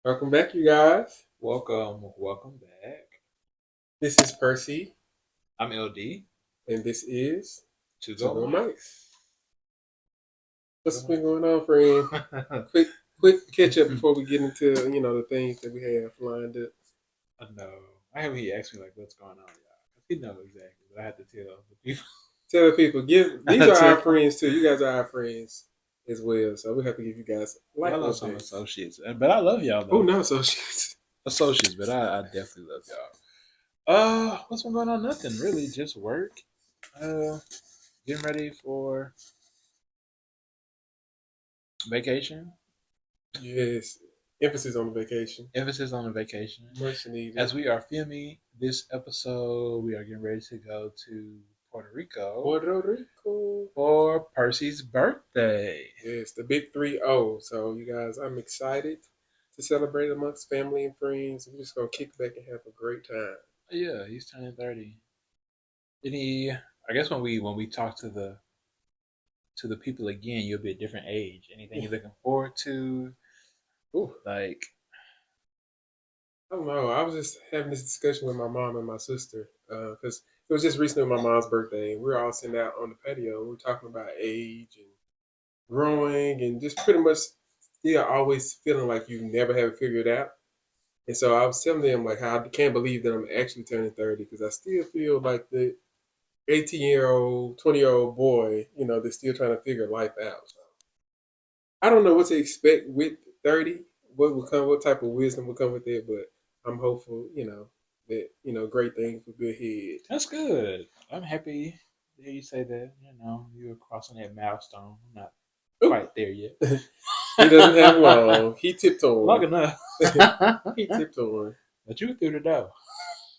Welcome back, you guys. Welcome back. This is Percy, I'm LD. and this is To To go Go Mike's. Mics. What's been going on, friend? Quick catch up before we get into the things that we have lined up. I know. I have he asked me like, "What's going on, y'all?" He knows exactly, but I have to tell the people. Tell the people, I these have are our to. friends too. You guys are our friends as well, so we have to give you guys like Y'all are some updates. associates, but I love y'all Oh, though. no associates. Associates, but I definitely love y'all. What's been going on? Nothing really, just work. Getting ready for vacation. Yes, emphasis on the vacation. Emphasis on the vacation. Much needed. As we are filming this episode, we are getting ready to go to Puerto Rico Puerto Rico. for Percy's birthday. Yes, the big 3-0. So, you guys, I'm excited to celebrate amongst family and friends. We're just gonna kick back and have a great time. Yeah, he's turning 30. I guess when we talk to the people again, you'll be a different age. Anything you're looking forward to? Ooh, Like, I don't know. I was just having this discussion with my mom and my sister because it was just recently my mom's birthday, and we were all sitting out on the patio. And we were talking about age and growing, and just pretty much still always feeling like you never have it figured out. And so I was telling them like how I can't believe that I'm actually turning 30 because I still feel like the 18-year-old, 20-year-old boy, that's still trying to figure life out. So I don't know what to expect with 30. What will come? What type of wisdom will come with it? But I'm hopeful, that great things will be ahead. that's good. I'm happy to hear you say that. You're crossing that milestone. I'm not Oop. quite there yet. He doesn't have long. He Long tiptoeing. enough. He tiptoeing. But you through the door.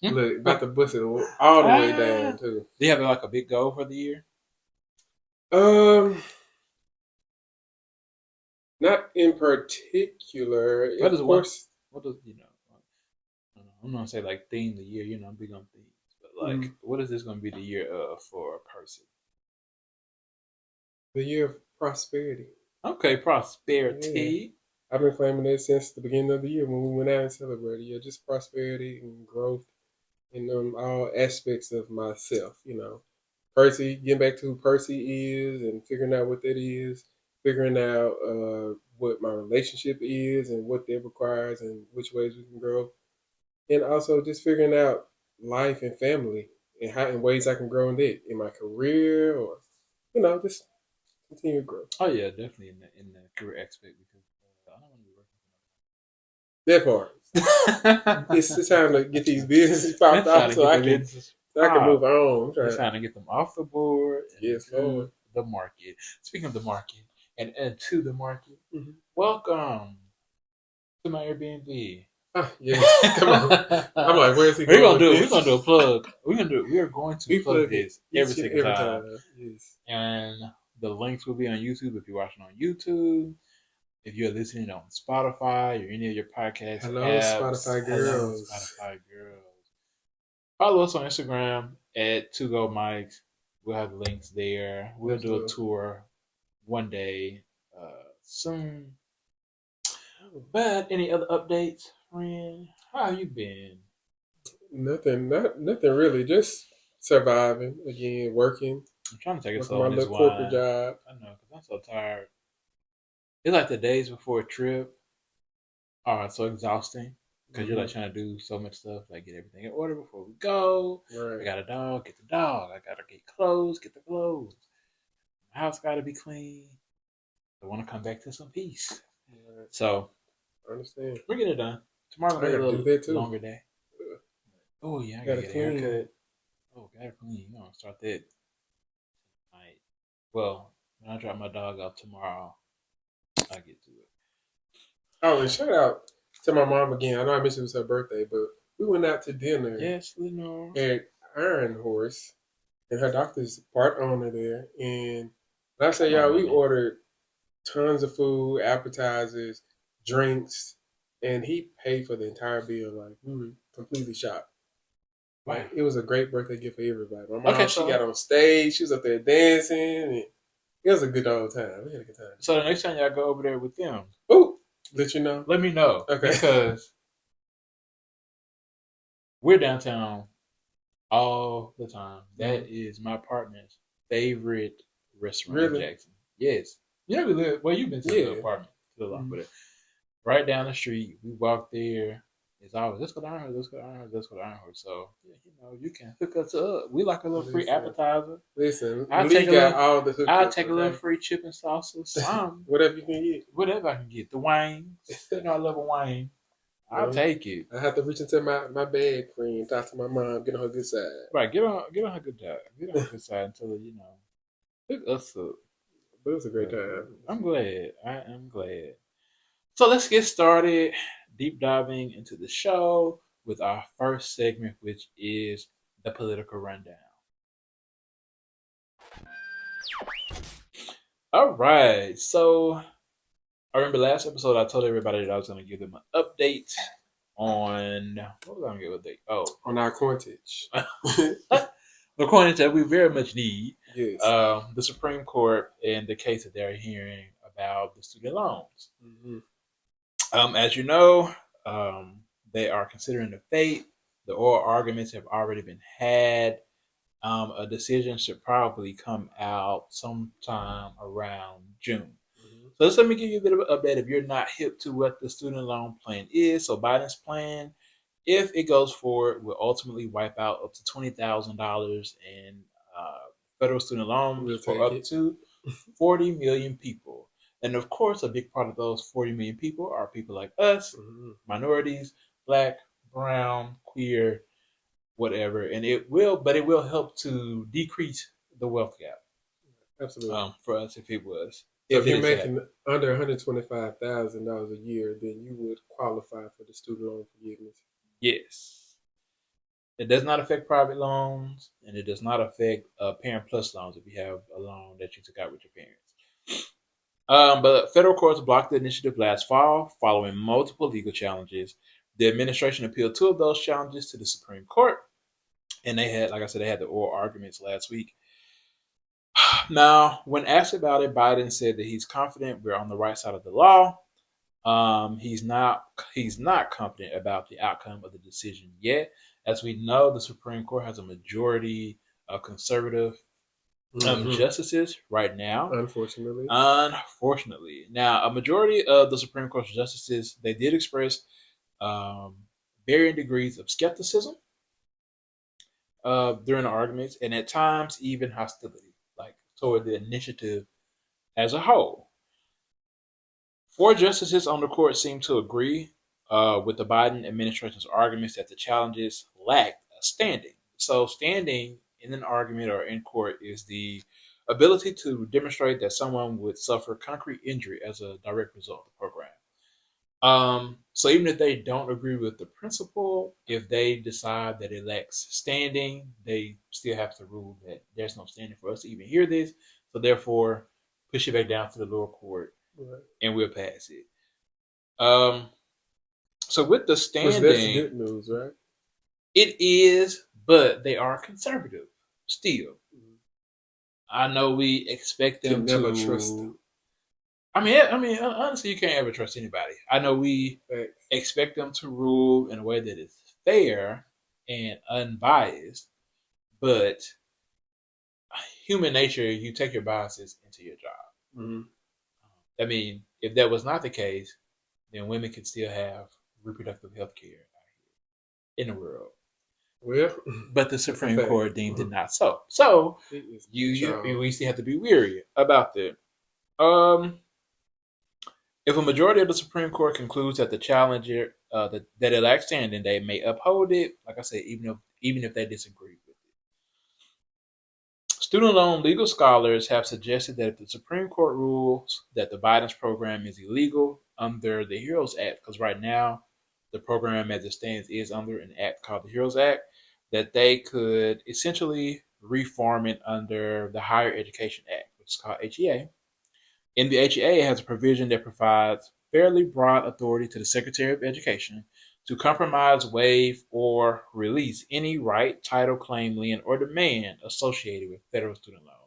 Look, about to bust it all the way Ah, down too. do you have like a big goal for the year? Um, Not in particular. What Of is one? course. What does I don't know, I'm gonna say like theme the year. I'm big on themes, but like, Mhm. what is this gonna be the year of for a person? The year of prosperity. Okay, Yeah. prosperity. I've been claiming it since the beginning of the year when we went out and celebrated. Yeah, just prosperity and growth in all aspects of myself. Percy, getting back to who Percy is and figuring out what that is, figuring out what my relationship is and what that requires and which ways we can grow, and also just figuring out life and family and how in ways I can grow in that in my career or just continue growth. Oh yeah, definitely in the career aspect because I don't want to be That part. working for It's nobody. time to get these businesses popped I'm trying off to get the so businesses I can move pop. on. I'm It's trying. time to get them off the board and Yes, into Lord. the market. Speaking of the market and to the market, Mm-hmm. welcome to my Airbnb. Yes. Come on. I'm like, where's he we're going gonna with do. We're this? gonna do a plug. We are going to We plug plug it this every each and single every time, time. Yes. and the links will be on YouTube if you're watching on YouTube. If you're listening on Spotify or any of your podcast Hello, apps, Spotify hello girls. Spotify girls. Follow us on Instagram at To Go Mics. We'll have the links there. We'll Let's do a do tour one day soon. But any other updates, friend? How have you been? nothing. Nothing really. Just surviving again, I'm trying to take it working slow my on this little corporate wine. job. I know, because I'm so tired. It's like the days before a trip are so exhausting because you're like Hmm. trying to do so much stuff, like get everything in order before we go. I Right. got a dog, get the dog. I gotta get clothes, get the clothes. My house gotta be clean. I want to come back to some peace. Right. So I understand. we're getting it done. Tomorrow I gonna be a got to do little that too. longer day. Oh yeah, I gotta Got to get a clean. haircut. Oh, gotta clean. You know, start that tonight. Well, when I drop my dog off tomorrow, I get to it. Oh, and shout out to my mom again. I know I mentioned it was her birthday, but we went out to dinner Yes, Lenore. at Iron Horse, and her doctor's part owner there. And when I say Come on, y'all, we money. ordered tons of food, appetizers, drinks, and he paid for the entire bill. Like we were completely shocked. Wow. Like it was a great birthday gift for everybody. My Okay, mom, she got so on stage, she was up there dancing, and It was a good old time. We had a good time. So the next time y'all go over there with them, Oh, let you know. let me know. Okay. Because we're downtown all the time. That is my partner's favorite restaurant in Really? Jackson. Yes. You know we live well, you've been to the Yeah. apartment to the lot, Mhm. but right down the street, we walk there. It's always let's go to Ironwood, let's go to Ironwood, let's go to Ironwood. So yeah, you can hook us up. We like a little free Listen, appetizer. listen. I'll Lee take a got little all the I'll hookups. take a little Okay. free chicken salsa, some Whatever you can get. whatever I can get. The wings. You know I love a wing. I'll No, take it. I have to reach into my bag friend, talk to my mom, get on her good side. Right, get on her good side. Get on her good side until hook us up. But it was a great time. I'm glad. I am glad. So let's get started deep diving into the show with our first segment, which is the political rundown. All right. So I remember last episode I told everybody that I was going to give them an update on what was I going to give an update? Oh, On our Corntage. the coinage that we very much need. Yes. The Supreme Court and the case that they're hearing about the student loans. Mm-hmm. As you know, they are considering the fate. The oral arguments have already been had. A decision should probably come out sometime around June. Mm-hmm. So just let me give you a bit of an update if you're not hip to what the student loan plan is. So Biden's plan, if it goes forward, will ultimately wipe out up to $20,000 in federal student loans We'll for take up it. to 40 million people. And of course, a big part of those 40 million people are people like us, Mm-hmm. minorities, black, brown, queer, whatever. And it will help to decrease the wealth gap Absolutely. for us if it was. So If if it you're is that. making under $125,000 a year, then you would qualify for the student loan forgiveness. Yes. It does not affect private loans, and it does not affect Parent Plus loans if you have a loan that you took out with your parents. But federal courts blocked the initiative last fall following multiple legal challenges. The administration appealed two of those challenges to the Supreme Court, and they had, like I said, they had the oral arguments last week. Now, when asked about it, Biden said that he's confident we're on the right side of the law. He's not confident about the outcome of the decision yet. As we know, the Supreme Court has a majority of conservative justices right now. Unfortunately. Unfortunately, now a majority of the Supreme Court justices they did express varying degrees of skepticism during the arguments, and at times even hostility, like toward the initiative as a whole. Four justices on the court seem to agree with the Biden administration's arguments that the challenges lack standing. So, standing in an argument or in court is the ability to demonstrate that someone would suffer concrete injury as a direct result of the program. So even if they don't agree with the principle, if they decide that it lacks standing, they still have to rule that there's no standing for us to even hear this. So therefore, push it back down to the lower court, Right. and we'll pass it. Um, so with the standing, which that's good news, right? It is, but they are conservative still. Mm-hmm. I know we expect them never to trust them. I mean, honestly, you can't ever trust anybody. I know we expect them to rule in a way that is fair and unbiased, but human nature, you take your biases into your job. Mm-hmm. I mean, if that was not the case, then women could still have reproductive health care in the world. Well, but the Supreme Court deemed it not so. So we still have to be weary about that. If a majority of the Supreme Court concludes that the challenger that it lacks standing, they may uphold it. Like I said, even if they disagree with it. Student loan legal scholars have suggested that if the Supreme Court rules that the Biden's program is illegal under the HEROES Act, because right now the program as it stands is under an act called the HEROES Act, that they could essentially reform it under the Higher Education Act, which is called HEA. In the HEA, it has a provision that provides fairly broad authority to the Secretary of Education to compromise, waive, or release any right, title, claim, lien, or demand associated with federal student loans.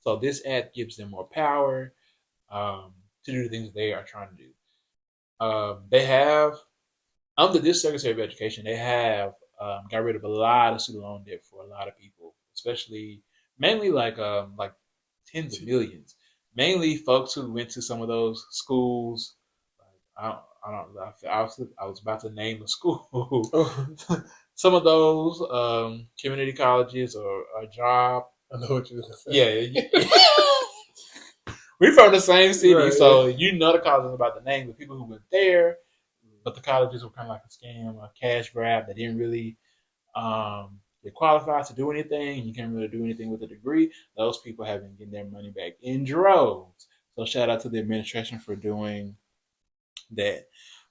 So this act gives them more power to do the things they are trying to do. They have, under this Secretary of Education, they have got rid of a lot of student loan debt for a lot of people, especially mainly like tens of millions. Mainly folks who went to some of those schools. I don't. I was about to name a school. Oh, Some of those community colleges or a job. I know what you're gonna say. Yeah, we're from the same city, Right, so yeah. you know the colleges about the name. The people who went there, but the colleges were kind of like a scam, a cash grab. They didn't really get qualified to do anything. You can't really do anything with a degree. Those people have been getting their money back in droves. So shout out to the administration for doing that.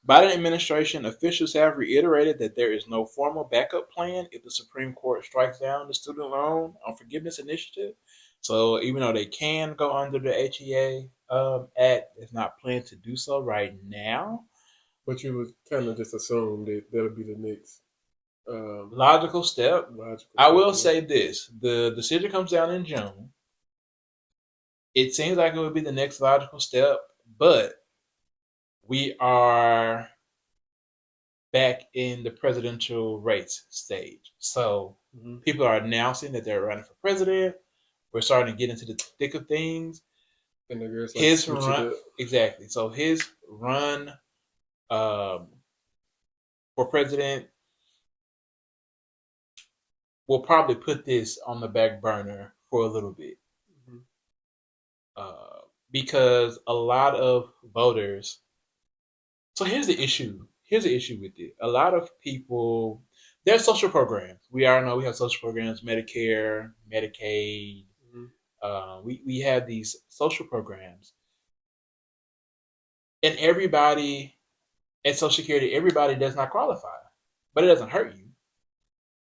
Biden administration officials have reiterated that there is no formal backup plan if the Supreme Court strikes down the student loan forgiveness initiative. So even though they can go under the HEA Act, it's not planned to do so right now. But you would kind of just assume that that'll be the next Logical step. logical I step. will Yeah. say this: the decision comes down in June. It seems like it would be the next logical step, but we are back in the presidential race stage. So Mm-hmm. people are announcing that they're running for president. We're starting to get into the thick of things. And the girls like His switch it run, up. exactly. So his run um, for president will probably put this on the back burner for a little bit. Mm-hmm. Because a lot of voters. So here's the issue. Here's the issue with it. A lot of people, there's social programs. We all know we have social programs, Medicare, Medicaid. Mm-hmm. We have these social programs, and everybody at Social Security, everybody does not qualify, but it doesn't hurt you.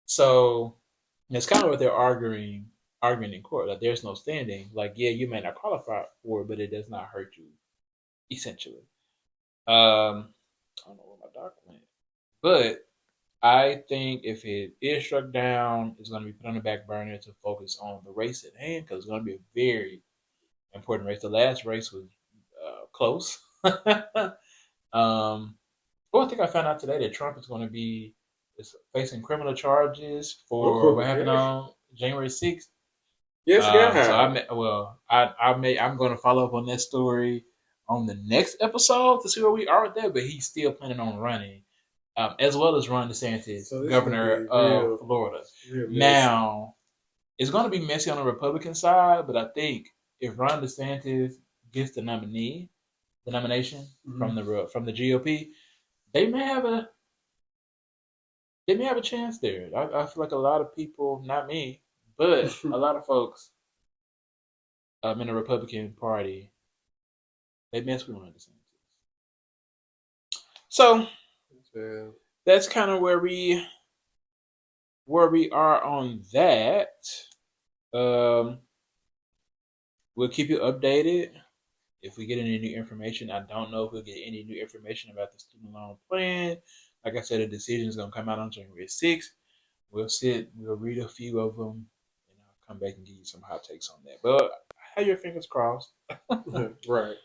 So it's kind of what they're arguing in court. Like there's no standing. Like yeah, you may not qualify for it, but it does not hurt you, essentially. I don't know where my doc went, but I think if it is struck down, it's going to be put on the back burner to focus on the race at hand because it's going to be a very important race. The last race was close. Well, I think I found out today that Trump is going to be facing criminal charges for Oh, what happened yeah. on January 6th. Yes, So God. I'm going to follow up on that story on the next episode to see where we are with that. But he's still planning on running, as well as Ron DeSantis, So this is gonna governor be of Florida. real messy. Now it's going to be messy on the Republican side, but I think if Ron DeSantis gets the nomination Mm-hmm. from the GOP, they may have a they may have a chance there. I feel like a lot of people, not me, but a lot of folks in the Republican Party, they mess with Ron DeSantis. So Yeah. that's kind of where we are on that. Um, we'll keep you updated if we get any new information. I don't know if we'll get any new information about the student loan plan. Like I said, the decision is going to come out on January 6th. We'll read a few of them, and I'll come back and give you some hot takes on that. But have your fingers crossed. Right.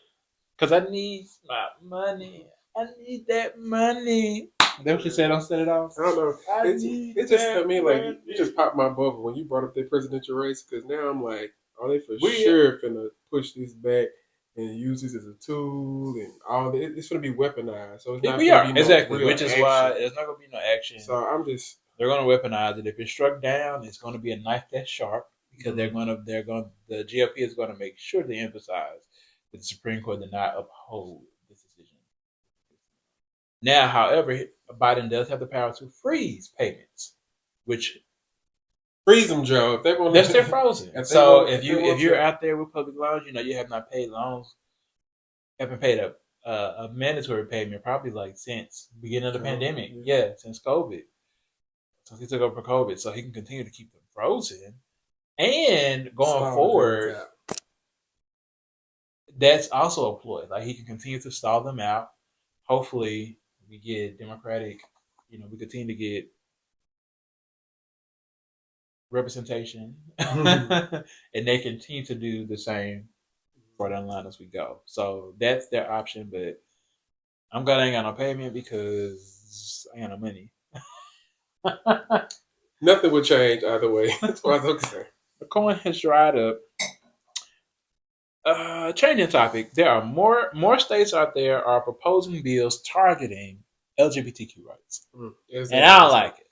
Because I need my money. I need that money. That's what you said on Set It Off? I don't know. I It's need it's just that to me like money. you just popped my bubble when you brought up the presidential race because now I'm like, are they for We sure finna push this back and use this as a tool and all that? It's gonna be weaponized, so it's not we gonna are be no exactly, real which is why action. there's not gonna be no action. So I'm just They're gonna weaponize it. If it's struck down, it's gonna be a knife that's sharp because mm, the GOP is gonna make sure to emphasize that the Supreme Court did not uphold this decision. Now, however, Biden does have the power to freeze payments, which freeze them, Joe. If they want they're still to, frozen. if they So want, if if they want you're to, out there with public loans, you have not paid loans, haven't paid a mandatory payment probably like since the beginning of the pandemic. yeah, Yeah, since COVID. Since he took over COVID, so he can continue to keep them frozen. And going stall things forward, out. that's also a ploy. Like he can continue to stall them out. Hopefully, we get Democratic. We continue to get representation, and they continue to do the same for the line as we go. So that's their option, but I'm glad I ain't got no payment because I ain't got no money. Nothing would change either way, as far as I'm concerned. The coin has dried up. Changing topic. There are more states out there are proposing bills targeting LGBTQ rights, and I don't like it.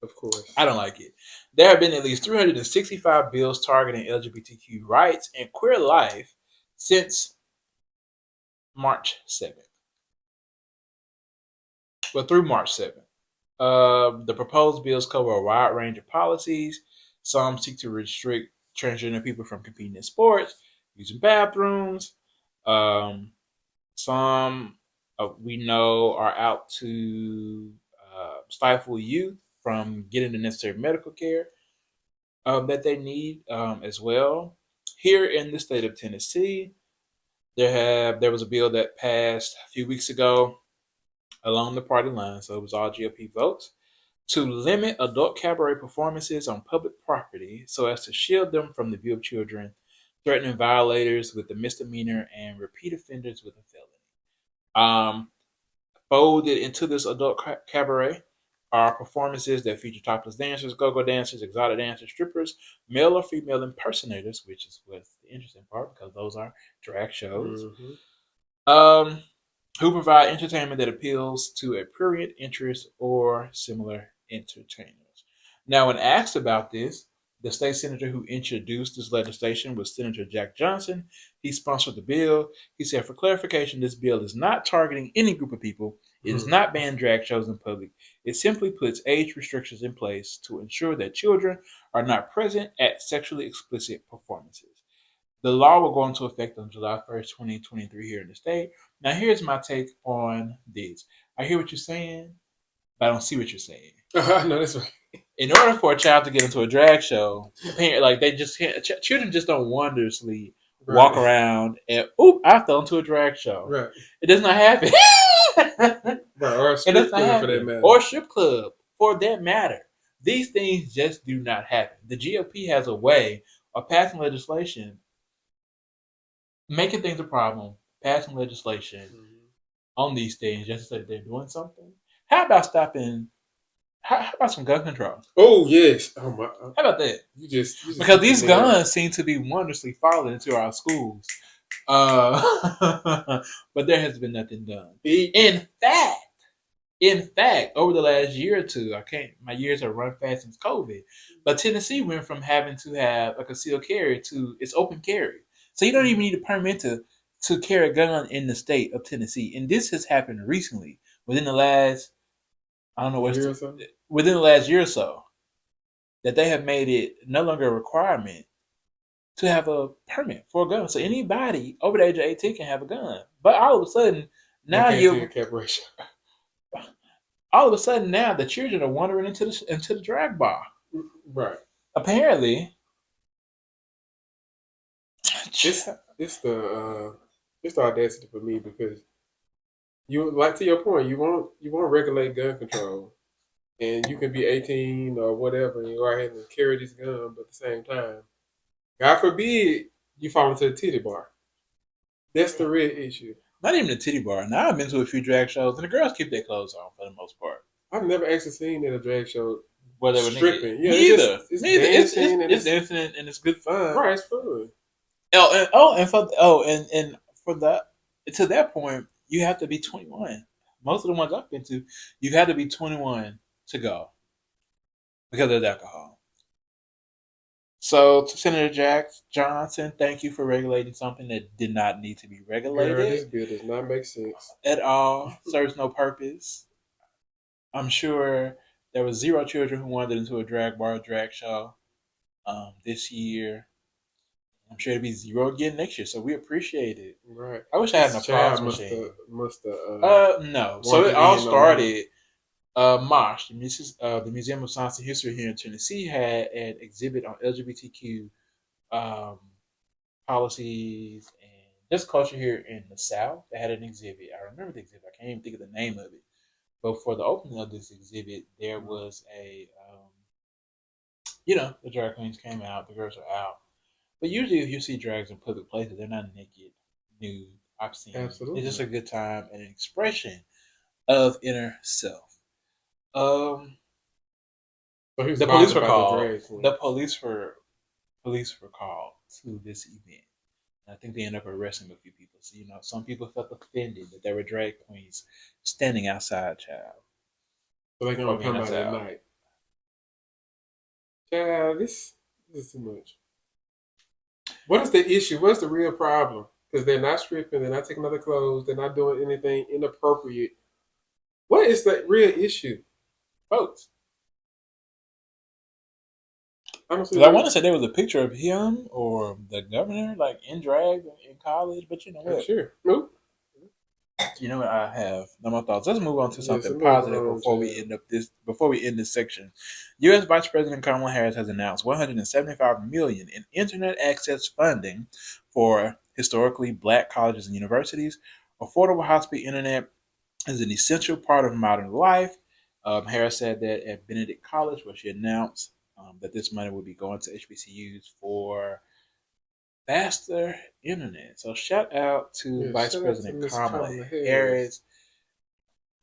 Of course, I don't like it. There have been at least 365 bills targeting LGBTQ rights and queer life since March 7th. Well, through March 7th. The proposed bills cover a wide range of policies. Some seek to restrict transgender people from competing in sports, using bathrooms. Um, some we know are out to stifle youth from getting the necessary medical care that they need as well. Here in the state of Tennessee, there was a bill that passed a few weeks ago along the party line, so it was all GOP votes, to limit adult cabaret performances on public property so as to shield them from the view of children, threatening violators with a misdemeanor and repeat offenders with a felony. Folded into this adult cabaret are performances that feature topless dancers, go-go dancers, exotic dancers, strippers, male or female impersonators, which is what's the interesting part because those are drag shows. Um, who provide entertainment that appeals to a prurient interest or similar entertainers. Now, when asked about this, the state senator who introduced this legislation was Senator Jack Johnson. He sponsored the bill. He said, for clarification, this bill is not targeting any group of people. It does not ban drag shows in public. It simply puts age restrictions in place to ensure that children are not present at sexually explicit performances. The law will go into effect on July 1st, 2023 here in the state. Now, here's my take on this. I hear what you're saying, but I don't see what you're saying. No, that's right. In order for a child to get into a drag show, like they just children just don't wondrously walk around and oop, I fell into a drag show. Right. It does not happen. Right, or a strip club for that matter. Or a strip club for that matter. These things just do not happen. The GOP has a way of passing legislation, making things a problem, passing legislation on these things just so that they're doing something. How about stopping? How about some gun control? Oh yes. Oh my. How about that? You just because these guns seem to be wondrously falling into our schools, but there has been nothing done. In fact, over the last year or two, my years have run fast since COVID, but Tennessee went from having to have a concealed carry to it's open carry. So you don't even need a permit to carry a gun in the state of Tennessee. And this has happened recently, within the last, I don't know what's within the last year or so, that they have made it no longer a requirement to have a permit for a gun. So anybody over the age of 18 can have a gun. But all of a sudden, now all of a sudden now the children are wandering into the drag bar. Right. Apparently, it's the audacity for me because you, like, to your point, you won't regulate gun control, and you can be 18 or whatever and go ahead and carry this gun, but at the same time, God forbid you fall into a titty bar. That's the real issue. Not even a titty bar. Now I've been to a few drag shows and the girls keep their clothes on for the most part. I've never actually seen at a drag show where they were stripping. Yeah, neither. It's dancing and it's good fun. Right, it's fun. And for that, to that point, you have to be 21. Most of the ones I've been to, you have to be 21 to go because of alcohol. So, to Senator Jack Johnson, thank you for regulating something that did not need to be regulated. This bill does not make sense at all. Serves no purpose. I'm sure there was 0 children who wandered into a drag bar or drag show this year. I'm sure it'll be 0 again next year, so we appreciate it. Right. I wish I had an applause machine. No. So it all started. MOSH, the Museum of Science and History here in Tennessee, had an exhibit on LGBTQ policies and just culture here in the South. They had an exhibit. I remember the exhibit. I can't even think of the name of it. But for the opening of this exhibit, there was a the drag queens came out, the girls are out. But usually, if you see drags in public places, they're not naked, nude, obscene. It's just Absolutely. a good time and an expression of inner self. Um, So he was the police bothered were about the called. drag The queens. police were called to this event. And I think they ended up arresting a few people. So some people felt offended that there were drag queens standing outside, child, So they for gonna being come out at outside. night. Child, this is too much. What is the issue? What's the real problem? Because they're not stripping, they're not taking other clothes, they're not doing anything inappropriate. What is the real issue, folks? Honestly, Because I want to say there was a picture of him or the governor like in drag in college, but you know I'm what? sure. Nope. You know what? I have no more thoughts. Let's move on to Yes, something move positive on, child. before we end this section. U.S. Vice President Kamala Harris has announced 175 million in internet access funding for historically black colleges and universities. Affordable high-speed internet is an essential part of modern life. Harris said that at Benedict College, where she announced that this money would be going to HBCUs for faster internet. So shout out to Yes, Vice shout out to President Miss Kamala Kamala Harris. Harris.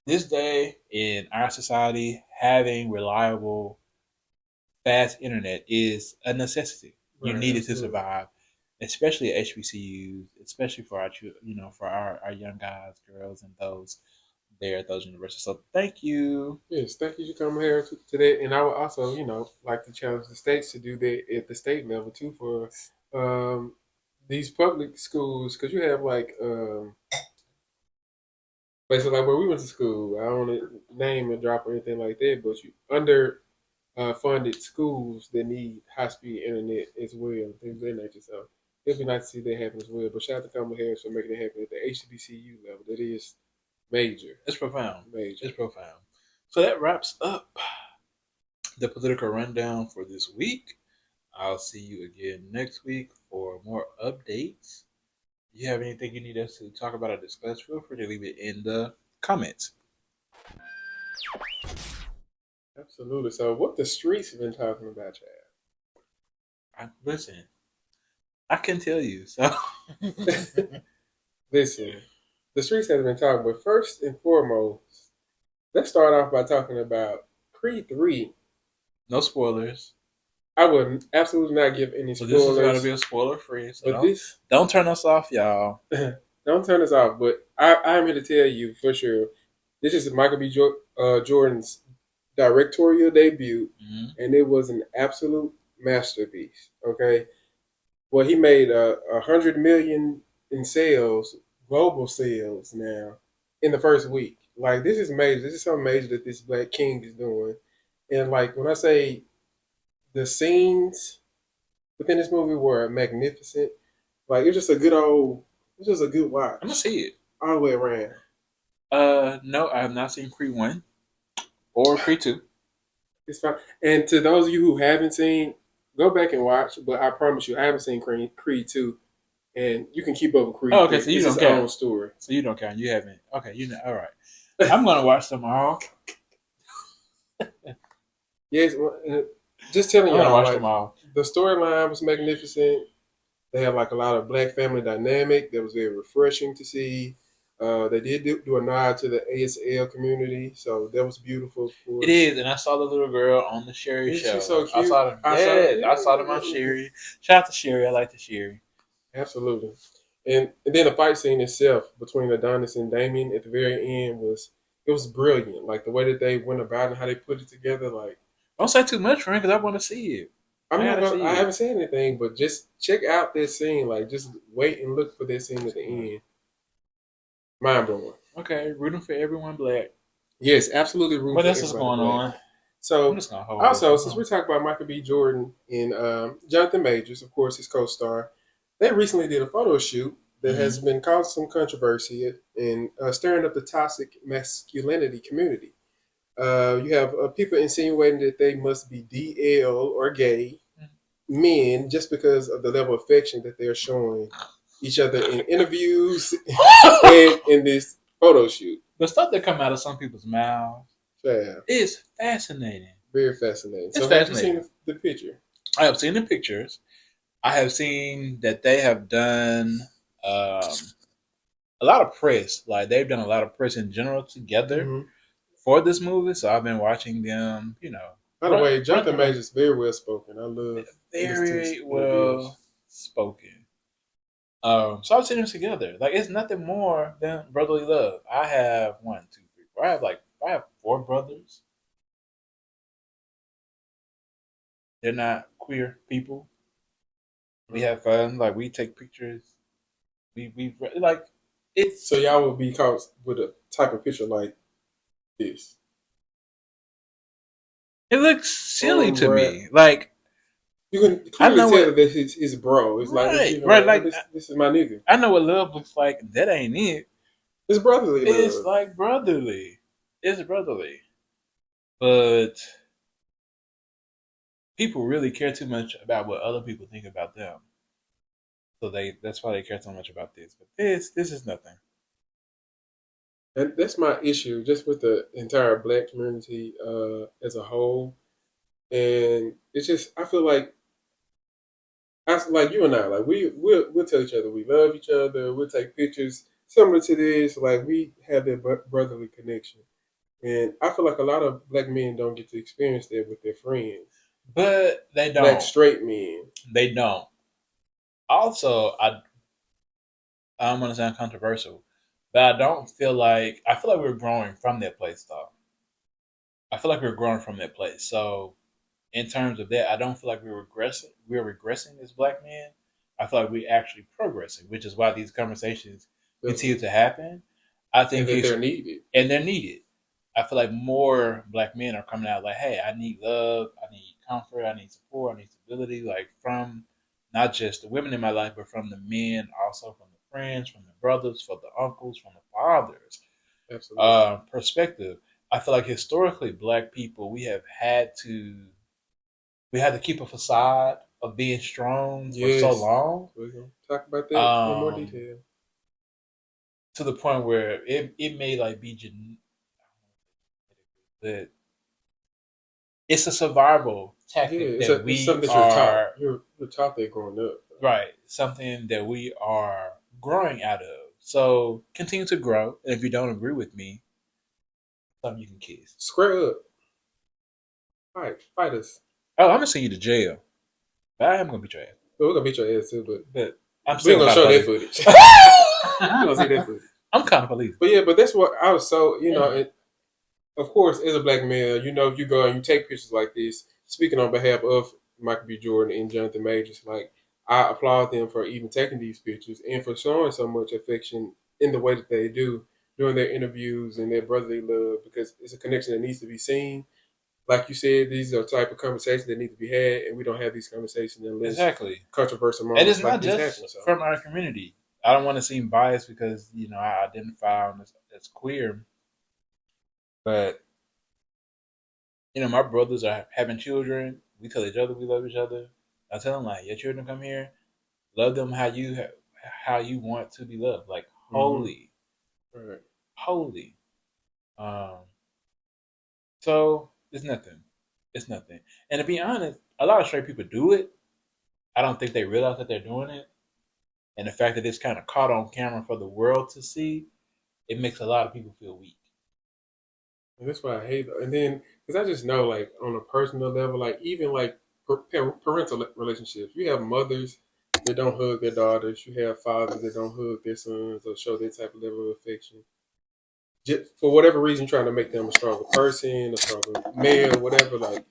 This day in our society, having reliable, fast internet is a necessity. You Right, need it to absolutely. survive, especially at HBCUs, especially for our young guys, girls, and those there at those universities. So thank you. Yes, thank you for coming here today. And I would also, like to challenge the states to do that at the state level too for these public schools, because you have like places like where we went to school. I don't want to name and drop or anything like that, but you under funded schools that need high speed internet as well, things of that nature. So it'd be nice to see that happen as well. But shout out to Kamala Harris for making it happen at the HBCU level. That is major, It's profound. major. It's profound. So that wraps up the political rundown for this week. I'll see you again next week for more updates. If you have anything you need us to talk about or discuss, feel free to leave it in the comments. Absolutely. So what the streets have been talking about, Listen, I can tell you. So Chad. Listen, the streets have been talking, but first and foremost, let's start off by talking about Creed 3. no spoilers. I would absolutely not give any So this is going to be spoilers, a spoiler free. So but this, don't turn us off, y'all. don't turn us off, but I'm here to tell you for sure, this is Michael B. Jordan's directorial debut, Mm-hmm. and it was an absolute masterpiece. Okay, well, he made 100 million in sales, global sales now in the first week. Like this is major. This is something major that this Black King is doing. And like when I say the scenes within this movie were magnificent, like it's just a good old, it's just a good I'm gonna watch see it. all the way around. No, I have not seen Creed 1 or Creed 2. It's fine. And to those of you who haven't seen, go back and watch. But I promise you, I haven't seen Creed 2, and you can keep up with Oh, Creed okay, 3. so you It's don't his count. own story. So you don't count. You haven't. Okay, all right. I'm gonna watch them all. Yes, just telling I'm gonna y'all, watch them like all. the storyline was magnificent. They have like a lot of Black family dynamic that was very refreshing to see. They did do a nod to the ASL community, so that was beautiful, of It course. is, and I saw the little girl on the Sherry Isn't she show. so I cute? saw them. I saw, Yes, I saw them on yeah, Sherry. Shout out to Sherry. I like the Sherry. absolutely. And then the fight scene itself between Adonis and Damien at the very end was brilliant. Like the way that they went about and how they put it together. Like Don't say too much, friend, because I want to see it. I'm I not gotta gonna. see I it. haven't said anything, but just check out this scene. Like just wait and look for this scene at the end. Mind blowing. Okay, rooting for everyone black. Yes, absolutely room What for else is everybody going black. on? I'm So just gonna hold this. also, Hold since we're on. talking about Michael B. Jordan and Jonathan Majors, of course, his co-star, they recently did a photo shoot that has Mm-hmm. been causing some controversy and stirring up the toxic masculinity community. You have people insinuating that they must be DL or gay men just because of the level of affection that they're showing each other in interviews and in this photo shoot. The stuff that come out of some people's mouths Yeah, is fascinating. very fascinating. It's So have you seen fascinating. the picture. I have seen the pictures. I have seen that they have done um, a lot of press. Like they've done a lot of press in general together Hmm. for this movie. So I've been watching them. You know, By the way, run Jonathan through Majors is very well spoken. I love listening to his very interviews. well spoken. So I've seen them together. Like it's nothing more than brotherly love. I have one, two, three, four. I have four brothers. They're not queer people. We Mhm. have fun. Like we take pictures. We like So it's. y'all would be caught with a type of picture like this. It looks silly to Bruh. me. Like You can I clearly know tell what. that his bro. It's like Right, you know, right. like, oh, Like this is my nigga. I know what love looks like. That ain't it. It's brotherly It's love. like brotherly. It's brotherly. But people really care too much about what other people think about them. So that's why they care so much about this. But this is nothing. And that's my issue, just with the entire black community as a whole. And it's just, I feel like you and I, like we'll tell each other we love each other. We'll take pictures similar to this. Like we have that brotherly connection. And I feel like a lot of black men don't get to experience that with their friends. But they Black don't. straight men. They don't. Also, I don't want to sound controversial, but I feel like we're growing from that place though. I feel like we're growing from that place. So in terms of that, I don't feel like we're regressing. We're regressing as black men. I feel like we're actually progressing, which is why these conversations continue to happen. I And think that it's they're needed. and they're needed. I feel like more black men are coming out like, hey, I need love, I need comfort, I need support, I need stability, like from not just the women in my life, but from the men, also from the friends, from the brothers, from the uncles, from the fathers Absolutely. perspective. I feel like historically, black people we had to keep a facade of being strong for so Yes. long, We're going to talk about that in more um, detail. to the point where it may like be that it's a survival Yeah, tactic it's that it's we something that you're taught. are You're taught that growing up. right, something that we are growing out of. So continue to grow. And if you don't agree with me, something you can kiss. Square up. Fight us. Oh, I'm gonna send you to jail. But I am gonna beat your ass. Well, we're gonna beat your ass too, but But I'm we ain't still gonna not show that police. footage. We gonna see that footage. I'm kind of police. But yeah, but that's what I was so and of course, as a black male, if you go and you take pictures like this, speaking on behalf of Michael B. Jordan and Jonathan Majors, like I applaud them for even taking these pictures and for showing so much affection in the way that they do during their interviews and their brotherly love, because it's a connection that needs to be seen. Like you said, these are type of conversations that need to be had, and we don't have these conversations unless Exactly. controversial And it's moments like not this just happen. So from our community. I don't want to seem biased because I identify as queer, but my brothers are having children. We tell each other we love each other. I tell them like, your children come here, love them how you want to be loved, like mm-hmm. holy, Right. holy. Um, so it's nothing. It's nothing. And to be honest, a lot of straight people do it. I don't think they realize that they're doing it, and the fact that it's kind of caught on camera for the world to see, it makes a lot of people feel weak. And that's why I hate it. And then, because I just know, like, on a personal level, like, even like parental relationships, you have mothers that don't hug their daughters, you have fathers that don't hug their sons or show that type of level of affection. Just for whatever reason, trying to make them a stronger person, a stronger male, whatever. Like,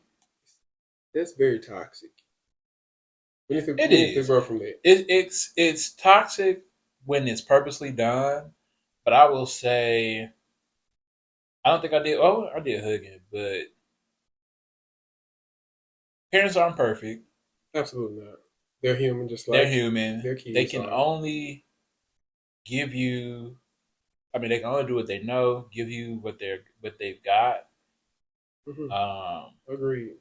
that's very toxic. It We need to is. grow from that. It's toxic when it's purposely done, but I will say I don't think I did. Oh, I did hugging, but parents aren't perfect. Absolutely not. They're human, just They're like human. their They kids can are. only give you. I mean, they can only do what they know. Give you what they've got. Hmm. Um, Agreed.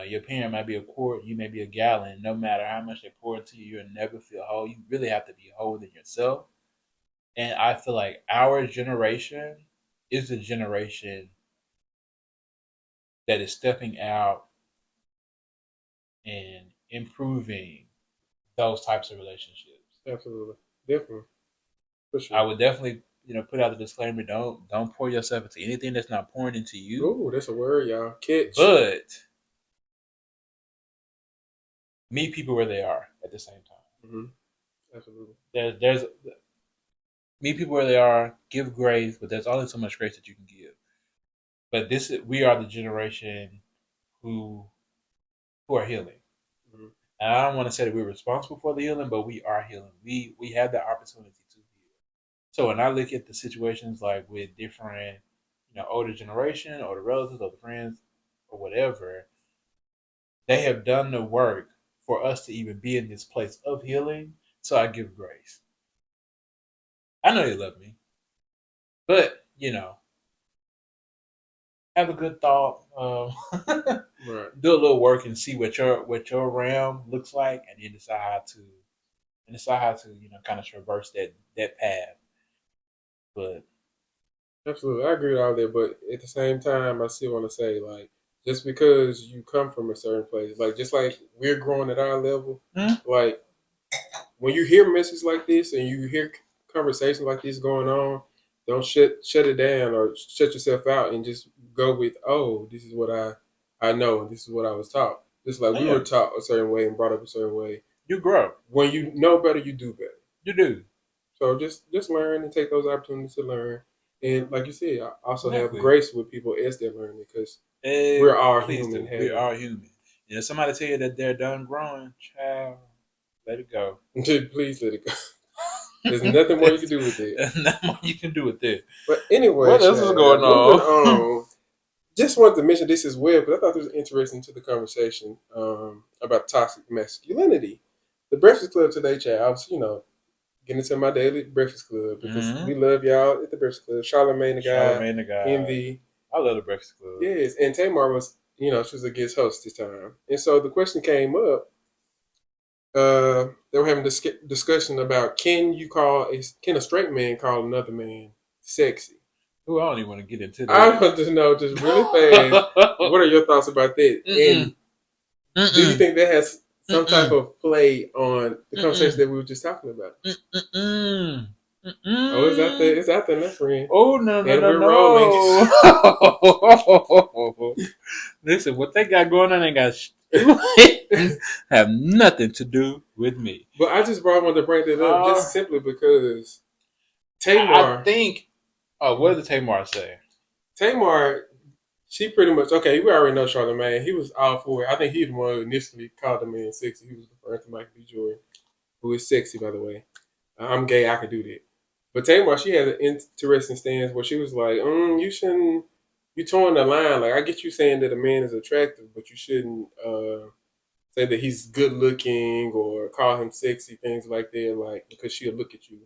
your parent might be a quart, you may be a gallon. No matter how much they pour into you, you'll never feel whole. You really have to be whole in yourself. And I feel like our generation is the generation that is stepping out and improving those types of relationships. Absolutely, definitely, for I sure. would definitely, put out the disclaimer: don't pour yourself into anything that's not pouring into you. Oh, that's a word, y'all. Catch. But meet people where they are at the same time. Hmm. Absolutely. There's meet people where they are. Give grace, but there's only so much grace that you can give. But we are the generation who are healing. Hmm. And I don't want to say that we're responsible for the healing, but we are healing. We have the opportunity to heal. So when I look at the situations like with different, older generation, older relatives, older friends, or whatever, they have done the work for us to even be in this place of healing. So I give grace. I know they love me, but have a good thought. Right. Do a little work and see what your realm looks like, and then decide how to kind of traverse that path. But Absolutely, I agree with all that, but at the same time, I still want to say, like, just because you come from a certain place, like, just like we're growing at our level, hmm? like, when you hear messages like this and you hear conversations like this going on, don't shut it down or shut yourself out and just go with, oh, this is what I know, and this is what I was taught. Just like Oh, we yeah, were taught a certain way and brought up a certain way. you grow. When you know better, you do better. You do. So just learn and take those opportunities to learn. And like you said, I also have Exactly. grace with people as they're learning because And we're all please human do. We having. are human. And if somebody tell you that they're done growing, child, let it go. Please let it go. There's nothing more you can do with it. There's nothing more you can do with it. But anyway, What else is going child, moving on? on. Just wanted to mention this as well because I thought it was interesting to the conversation about toxic masculinity. The Breakfast Club today, child. I was, getting into my daily Breakfast Club because hmm we love y'all at the Breakfast Club. Charlamagne the guy, Charlamagne the guy. Envy, I love the Breakfast Club. yes, and Tamar was, she was a guest host this time, and so the question came up. They were having this discussion about can a straight man call another man sexy? Ooh, I don't even want to get into I that. want to know just really fast. What are your thoughts about that? Mm-mm. And do you Mm-mm. think that has some type Mm-mm. of play on the conversation Mm-mm. that we were just talking about? Mm-mm. Oh, it's out there. Mm-mm. It's out there, my friend. Oh no no And no we're rolling. no! Listen, what they got going on ain't got have nothing to do with me. But I just wanted to bring that up Uh, just simply because I Tamar, think. Oh, what did Tamar say? Tamar, she pretty much okay. We already know Charlamagne. He was all for it. I think he the one who initially called the man sexy. He was referring to Michael B. Jordan, who is sexy by the way. I'm gay. I can do that. But Tamar, she had an interesting stance where she was like, "You shouldn't. You towing the line. Like I get you saying that a man is attractive, but you shouldn't say that he's good looking or call him sexy, things like that. Like because she'll look at you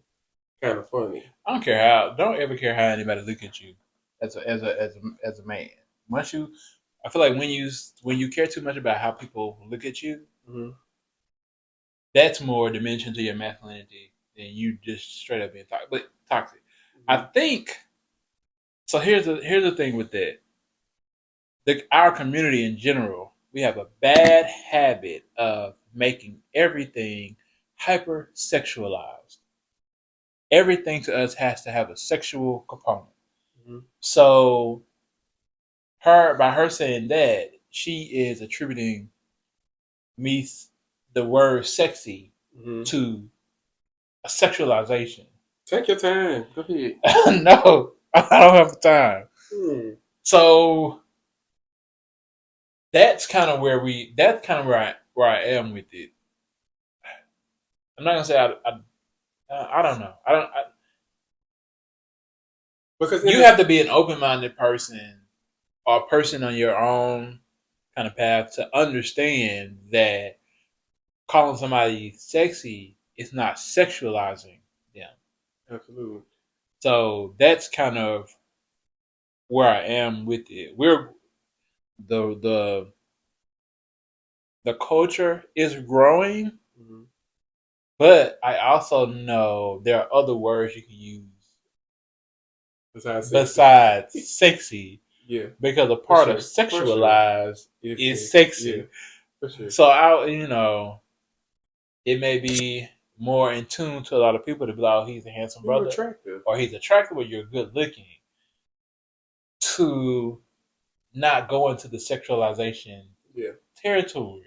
kind of funny." I don't care how. Don't ever care how anybody look at you as a man. Once you, I feel like when you care too much about how people look at you, Mm-hmm. that's more dimension to your masculinity than you just straight up being toxic. I Mm-hmm. think so. Here's the thing with that. Our community in general, we have a bad habit of making everything hyper sexualized. Everything to us has to have a sexual component. Mm-hmm. So by her saying that, she is attributing me the word sexy Mm-hmm. to a sexualization. Take your time. Go ahead. No, I don't have time. Hmm. So that's kind of where I am with it. I'm not gonna say I don't know. Because in You this, have to be an open minded person or a person on your own kind of path to understand that calling somebody sexy is not sexualizing them. absolutely. So that's kind of where I am with it. We're the the the culture is growing, Mm-hmm. but I also know there are other words you can use Besides sexy, besides sexy yeah, because a for part of sure, for sure, sexualize it's is sexy. Yeah, sexy. For sure. So it may be more in tune to a lot of people to be like, oh, he's a handsome You're brother, attractive. or he's attractive, or you're good looking, to not go into the sexualization territory.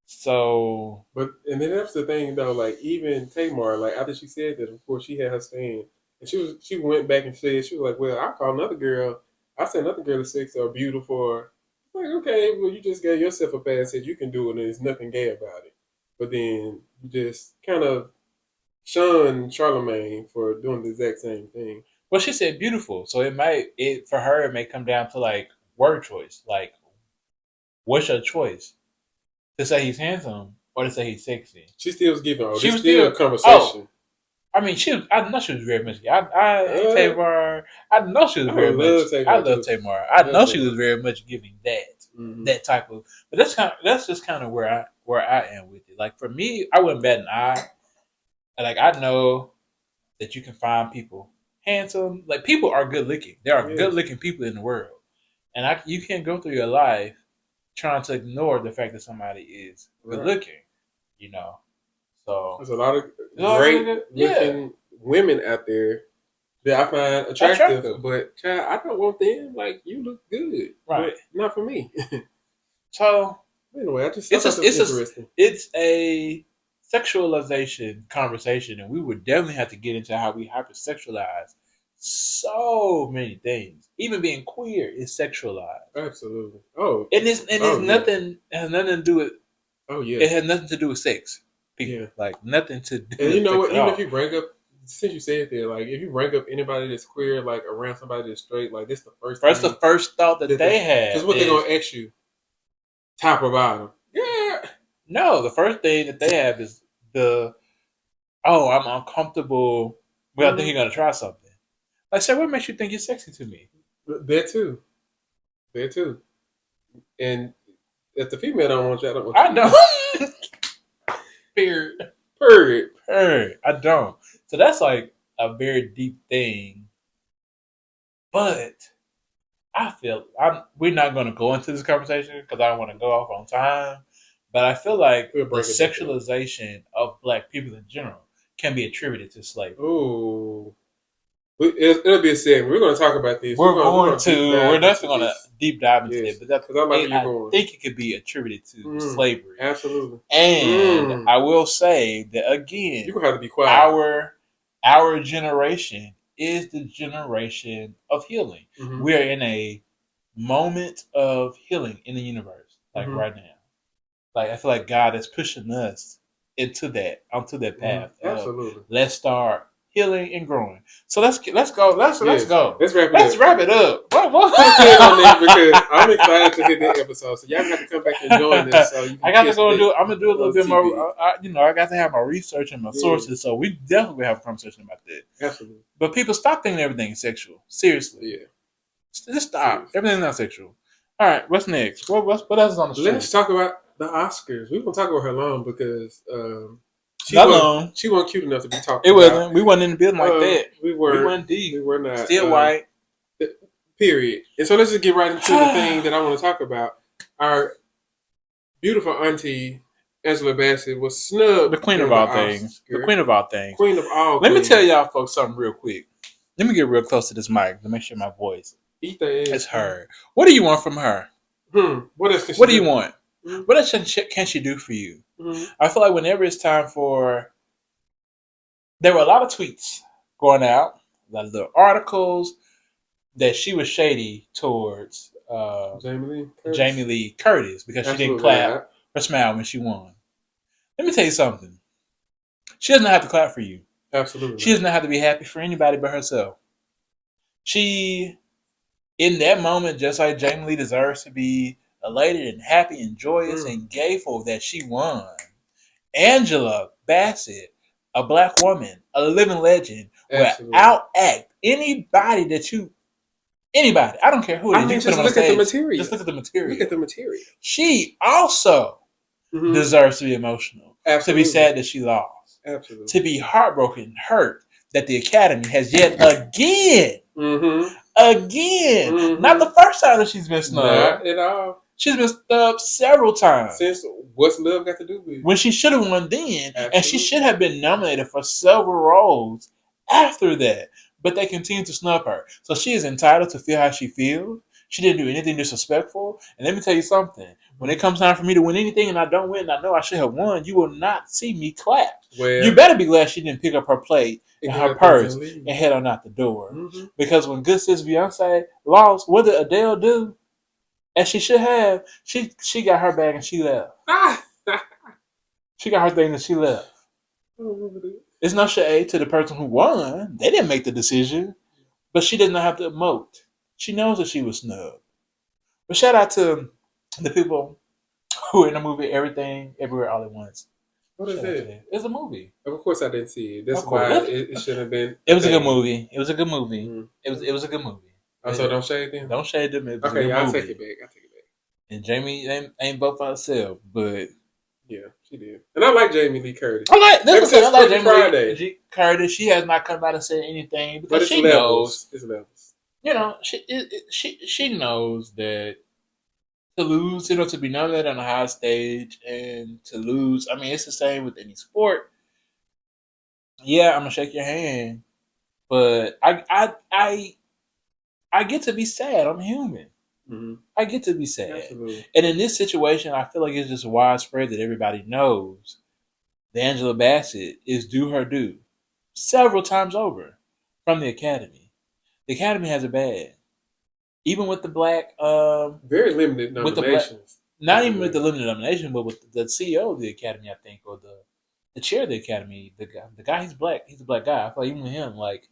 So, and then that's the thing though. Like even Tamar, like after she said that, before she had her stand, and she went back and said she was like, "Well, I call another girl. I said another girl is sexy or beautiful." Or, like, okay, well, you just gave yourself a pass, said you can do it, and there's nothing gay about it. But then you just kind of shun Charlemagne for doing the exact same thing. well, she said beautiful, so for her it may come down to like word choice. Like, what's your choice? To say he's handsome or to say he's sexy? She still was giving. Oh, She this was still a still- conversation. I mean, I know she was very much. Tamar. I know she was I very would love much. Tamar, I love too. Tamar. I Love know she Tamar. was very much giving Mhm. that type of. But that's just kind of where I am with it. Like for me, I wouldn't bat an eye. Like I know that you can find people handsome. Like people are good looking. There are Yes. good looking people in the world, and you can't go through your life trying to ignore the fact that somebody is good Right. looking. You know, so There's a lot of Yeah. great looking women out there that I find attractive. But child, I don't want them. Like, you look good, Right. but not for me. so Anyway, I It's thought that was interesting. it's a sexualization conversation, and we would definitely have to get into how we hypersexualize so many things. Even being queer is sexualized. Absolutely. Oh, It's yeah. nothing. It has nothing to do with. Oh yeah. It has nothing to do with sex. People. Yeah. Like nothing to do. And with you know sex what? at Even all. if you bring up, since you said that, like if you bring up anybody that's queer, like around somebody that's straight, like this the first. That's the first thought that they have. Because what they're gonna ask you, top or bottom? Yeah. No, the first thing that they have is I'm uncomfortable. Well, I think you're gonna try something. I said, what makes you think you're sexy to me? That too. And if the female don't want you, I don't want you. I know. Period. I don't. So that's like a very deep thing. But I feel we're not going to go into this conversation because I don't want to go off on time. But I feel like the sexualization of black people in general can be attributed to slavery. Ooh. It'll be a segment. We're going to talk about this. We're definitely going to deep dive into it. But that's I think it could be attributed to slavery. Absolutely. And I will say that again, you're going to have to be quiet. Our generation is the generation of healing. Mm-hmm. We are in a moment of healing in the universe, like right now. Like I feel like God is pushing us onto that path. Absolutely. Let's start healing and growing. So let's go. Let's go. Let's wrap it up. Let's wrap it up. What? Put a pin on that because I'm excited to hit that episode. So y'all have to come back and join us. So I got to go and do. I'm gonna do a little bit more. I got to have my research and my sources. So we definitely have a conversation about that. Absolutely. But people stop thinking everything is sexual. Seriously. Yeah. Just stop. Everything's not sexual. All right. What's next? What else is on the street? Let's talk about the Oscars. We're gonna talk about her long because she wasn't cute enough to be talking. It wasn't. We wasn't in the building like that. We weren't deep. We were not. Still white. Period. And so let's just get right into the thing that I want to talk about. Our beautiful auntie Angela Bassett was snubbed. The queen of all things. The queen of all things. Queen of all. Let me tell y'all folks something real quick. Let me get real close to this mic to make sure my voice is heard. What do you want from her? What else? What do you want? What else can she do for you? I feel like whenever it's time for, there were a lot of tweets going out, a lot of little articles that she was shady towards Jamie Lee Curtis because she didn't clap or smile when she won. Let me tell you something. She doesn't have to clap for you. Absolutely. She doesn't have to be happy for anybody but herself. She, in that moment, just like Jamie Lee deserves to be elated and happy and joyous and grateful that she won. Angela Bassett, a black woman, a living legend, will outact anybody I don't care who it is. Just look at the material. Just look at the material. Look at the material. She also deserves to be emotional. Absolutely. To be sad that she lost. Absolutely. To be heartbroken, hurt that the Academy has yet again, not the first time that she's been snubbed. Not at all. She's been snubbed several times. Since what's love got to do with it? When she should have won then, and she Absolutely. should have been nominated for several roles after that. But they continue to snub her. So she is entitled to feel how she feels. She didn't do anything disrespectful. And let me tell you something. When it comes time for me to win anything and I don't win, and I know I should have won, you will not see me clap. Well, You better be glad she didn't pick up her plate and her purse and head on out the door. Mm-hmm. Because when good sis Beyonce lost, what did Adele do? As she should have, she got her bag and she left. She got her thing and she left. It's no shade to the person who won. They didn't make the decision. But she does not have to emote. She knows that she was snubbed. But shout out to the people who are in the movie Everything, Everywhere, All at Once. What is it? It's a movie. Of course I didn't see it. That's why it shouldn't have been. It was a good movie. It was a good movie. Mm-hmm. It was a good movie. Oh, so don't shade them? Don't shade them. Okay, yeah, I'll take it back. And Jamie ain't both by herself, but yeah, she did. And I like Jamie Lee Curtis. I like Jamie Friday. Lee Curtis. She has not come out and said anything because but it's she levels. knows. It's levels. You know, she knows that to lose, to be nominated on the high stage and to lose. I mean, it's the same with any sport. Yeah, I'm gonna shake your hand, but I get to be sad. I'm human. Mm-hmm. I get to be sad. Absolutely. And in this situation, I feel like it's just widespread that everybody knows that Angela Bassett is due her due several times over from the Academy. The Academy has it bad. Even with the black... very limited nominations. Not even with the limited nomination, but with the CEO of the Academy, I think, or the chair of the Academy, the guy, he's black. He's a black guy. I feel like even with him, like,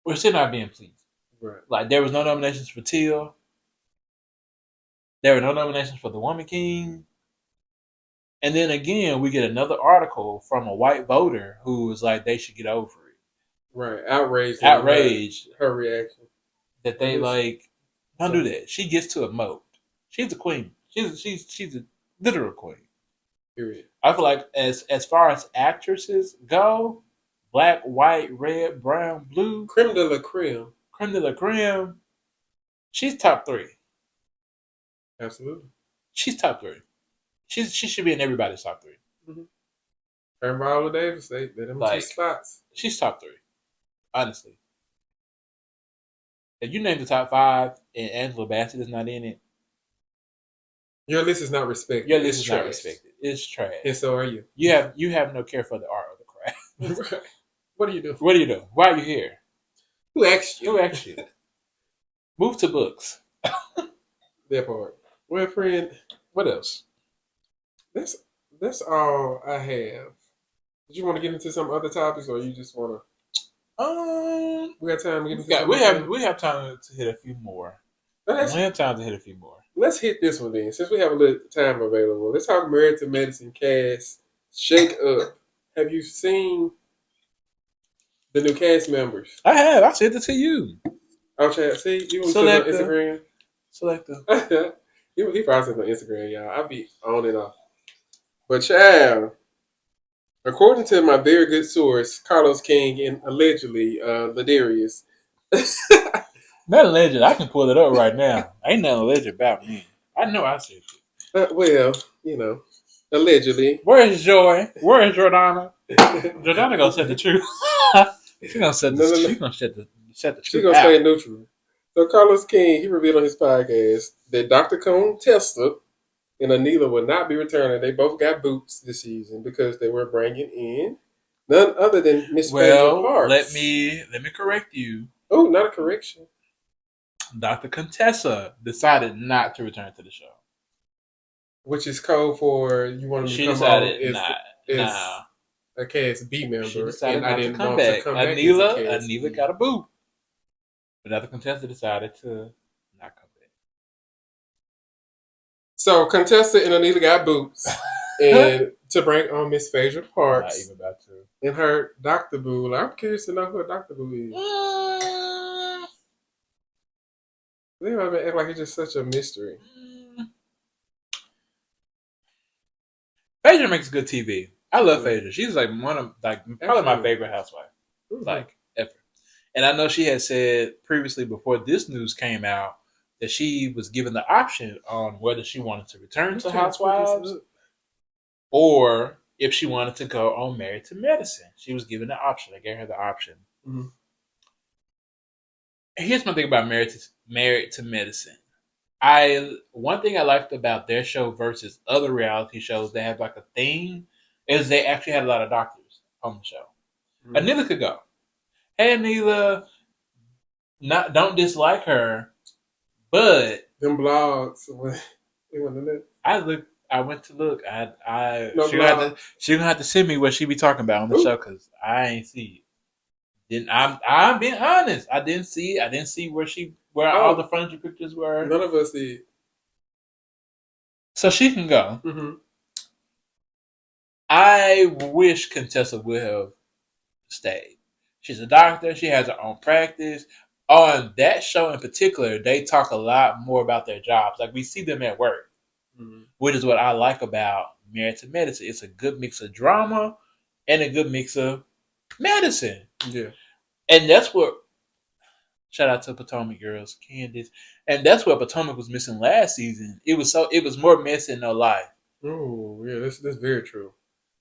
we're still not being pleased. Right. Like, there was no nominations for Teal. There were no nominations for the Woman King. And then again, we get another article from a white voter who was like, they should get over it. Right. Outraged. Her reaction. That they don't do that. She gets to emote. She's a queen. She's a literal queen. Period. I feel like as far as actresses go, black, white, red, brown, blue. Creme de la creme. Creme de la creme. She's top 3. Absolutely. She's top 3. She should be in everybody's top 3. Mm-hmm. Her and Viola Davis, they them 2 spots. She's top 3. Honestly. If you name the top 5 and Angela Bassett is not in it, your list is not respected. Your list is not respected. It's trash. And so are you. You have no care for the art of the craft. Right. What are you doing? What are you doing? Why are you here? Who asked you? Who asked you? Move to books. That part. Well, friend, what else? That's all I have. Did you want to get into some other topics, or you just want to? We got time to get into. We have time to hit a few more. We have time to hit a few more. Let's hit this one then, since we have a little time available. Let's talk Married to Medicine cast shake up. Have you seen the new cast members? I have. I sent it to you. Oh, Chad, see, you was on Instagram. Selective. He probably on Instagram, y'all. I be on and off. But child, according to my very good source, Carlos King and allegedly Ladarius. Not alleged. I can pull it up right now. Ain't nothing alleged about me. I know I said it. Well, allegedly. Where is Joy? Where is Jordana? Jordana gonna set the truth. She's gonna set the truth. She's gonna set the truth. She's gonna stay neutral. So Carlos King, he revealed on his podcast that Dr. Contessa and Anila will not be returning. They both got boots this season because they were bringing in none other than Miss Phaedra Parks. Let me correct you. Oh, not a correction. Dr. Contessa decided not to return to the show, which is code for you want to come on as a cast B member. She decided and not I didn't to come want back. To come back. Anila got a boot, but Dr. Contessa decided to not come back. So Contessa and Anila got boots, and to bring on Miss Phaedra Parks. Not even about to. And her Dr. Boo. I'm curious to know who her Dr. Boo is. They might act like it's just such a mystery. Phaedra makes good TV. I love Phaedra. She's like probably my favorite housewife. Mm-hmm. Like ever. And I know she had said previously before this news came out that she was given the option on whether she wanted to return I'm to trying to put this Housewives up. or if she wanted to go on Married to Medicine. She was given the option. I gave her the option. Mhm. Here's my thing about Married to Medicine. One thing I liked about their show versus other reality shows that have like a theme is they actually had a lot of doctors on the show. Mhm. Anila could go. Hey Anila, not don't dislike her, but Them blogs. They want to look. I went to look. No blog. She gonna have to send me what she be talking about on the Ooh. show because I ain't see it. I'm being honest. I didn't see it. I didn't see where all the Oh, furniture pictures were. none of us did. So she can go. Mm-hmm. I wish Contessa would have stayed. She's a doctor. She has her own practice. On that show in particular, they talk a lot more about their jobs. Like we see them at work, Mm-hmm. which is what I like about Married to Medicine. It's a good mix of drama and a good mix of medicine. Yeah. And that's what shout out to Potomac girls, Candace. And that's what Potomac was missing last season. It was more mess and no life. Oh, yeah. That's very true.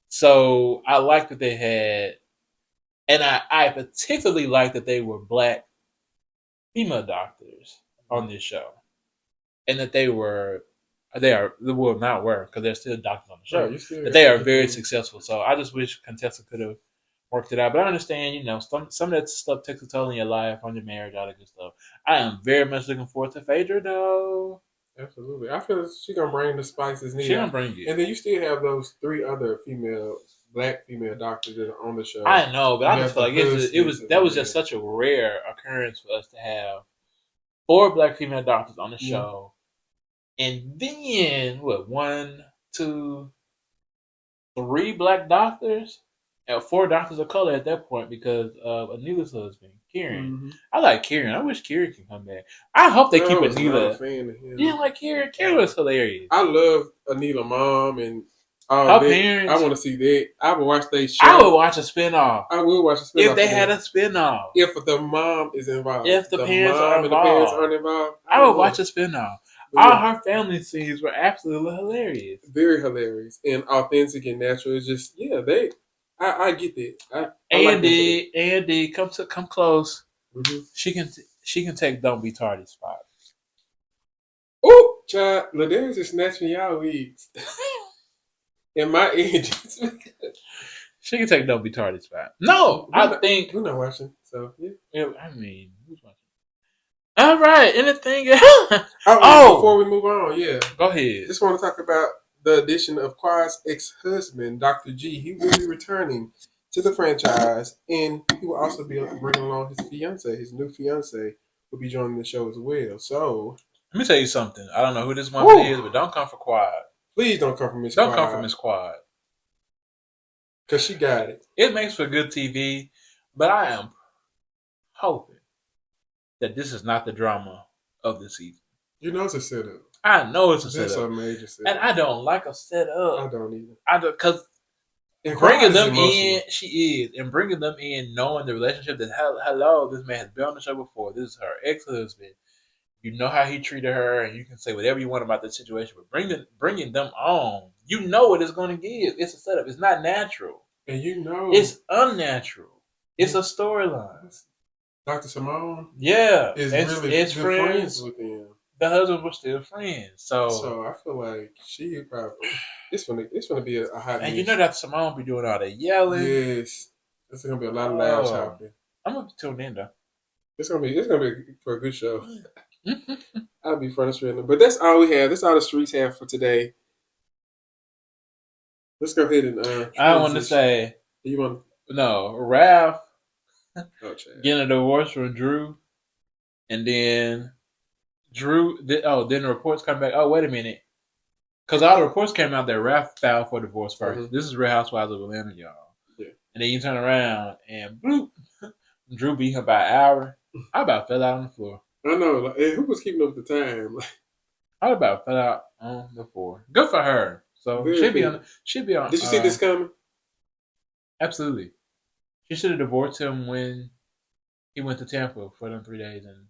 So I like that they had, and I particularly like that they were black female doctors on this show, and that they are well not were because they're still doctors on the show. Right, you still That they are got very everything. successful. So I just wish Contessa could have worked it out. But I understand, some of that stuff takes a toll in your life, on your marriage, all that good stuff. I am very much looking forward to Phaedra though. Absolutely. I feel she's gonna bring the spices She needed. gonna bring it. And then you still have those 3 other black female doctors that are on the show. I know, but You I just have feel the like that was just husbands such a rare occurrence for us to have 4 black female doctors on the Yeah. show, and then what? 1, 2, 3 black doctors, and 4 doctors of color at that point because of Anila's husband, Kieran. Mm-hmm. I like Kieran. I wish Kieran can come back. I hope they keep I was not a Anila. fan of him. You didn't like Kieran? Kieran was hilarious. I love Anila mom and Her that. parents. I want to see that. I would watch their show. I would watch a spinoff. I will watch a spinoff if they had a spinoff. If the mom is involved. If the parents mom are and the parents involved. aren't involved. I would watch a spinoff. Yeah. All her family scenes were absolutely hilarious. Very hilarious and authentic and natural. It's just I get that. Andy, come close. Mm-hmm. She can take Don't Be Tardy's spot. Oh, child, Ladarius is snatching y'all wigs. In my age, she can take Don't Be Tardy's spot. No, I think we're not watching. So yeah. I mean, who's watching? All right, anything else? Before we move on, yeah, go ahead. Just want to talk about the addition of Quad's ex-husband, Dr. G. He will be returning to the franchise, and he will also be bringing along his fiance. His new fiance will be joining the show as well. So let me tell you something. I don't know who this woman is, but don't come for Quad. Please don't come from Miss Quad. Don't come from Miss Quad. Because she got it. It makes for good TV, but I am hoping that this is not the drama of the season. You know it's a setup. I know it's a setup. That's a major setup. And I don't like a setup. I don't either. Because bringing them in, she is. And bringing them in knowing the relationship that, hello, this man has been on the show before. This is her ex-husband. You know how he treated her, and you can say whatever you want about the situation. But bringing them on, you know what it's going to give. It's a setup. It's not natural. And you know. It's unnatural. It's a storyline. Dr. Simone. Yeah. Is really good friends with him. The husbands were still friends. So I feel like she probably it's gonna be a hot. And you know Dr. Simone be doing all that yelling. Yes. There's gonna be a lot of loud chopping. I'm gonna tune in though. It's gonna be for a good show. I'll be frustrated. But that's all we have. That's all the streets have for today. Let's go ahead and I want to say you want Raph getting a divorce from Drew, and then then the reports come back. Oh, wait a minute. Because all the reports came out that Raph filed for divorce 1st. Mm-hmm. This is Real Housewives of Atlanta, y'all. Yeah. And then you turn around and bloop, Drew beat him by an hour. I about fell out on the floor. I know. Who was keeping up with the time? I about fell out on the floor. Good for her. So she'll be on. Did you see this coming? Absolutely. She should have divorced him when he went to Tampa for them 3 days and.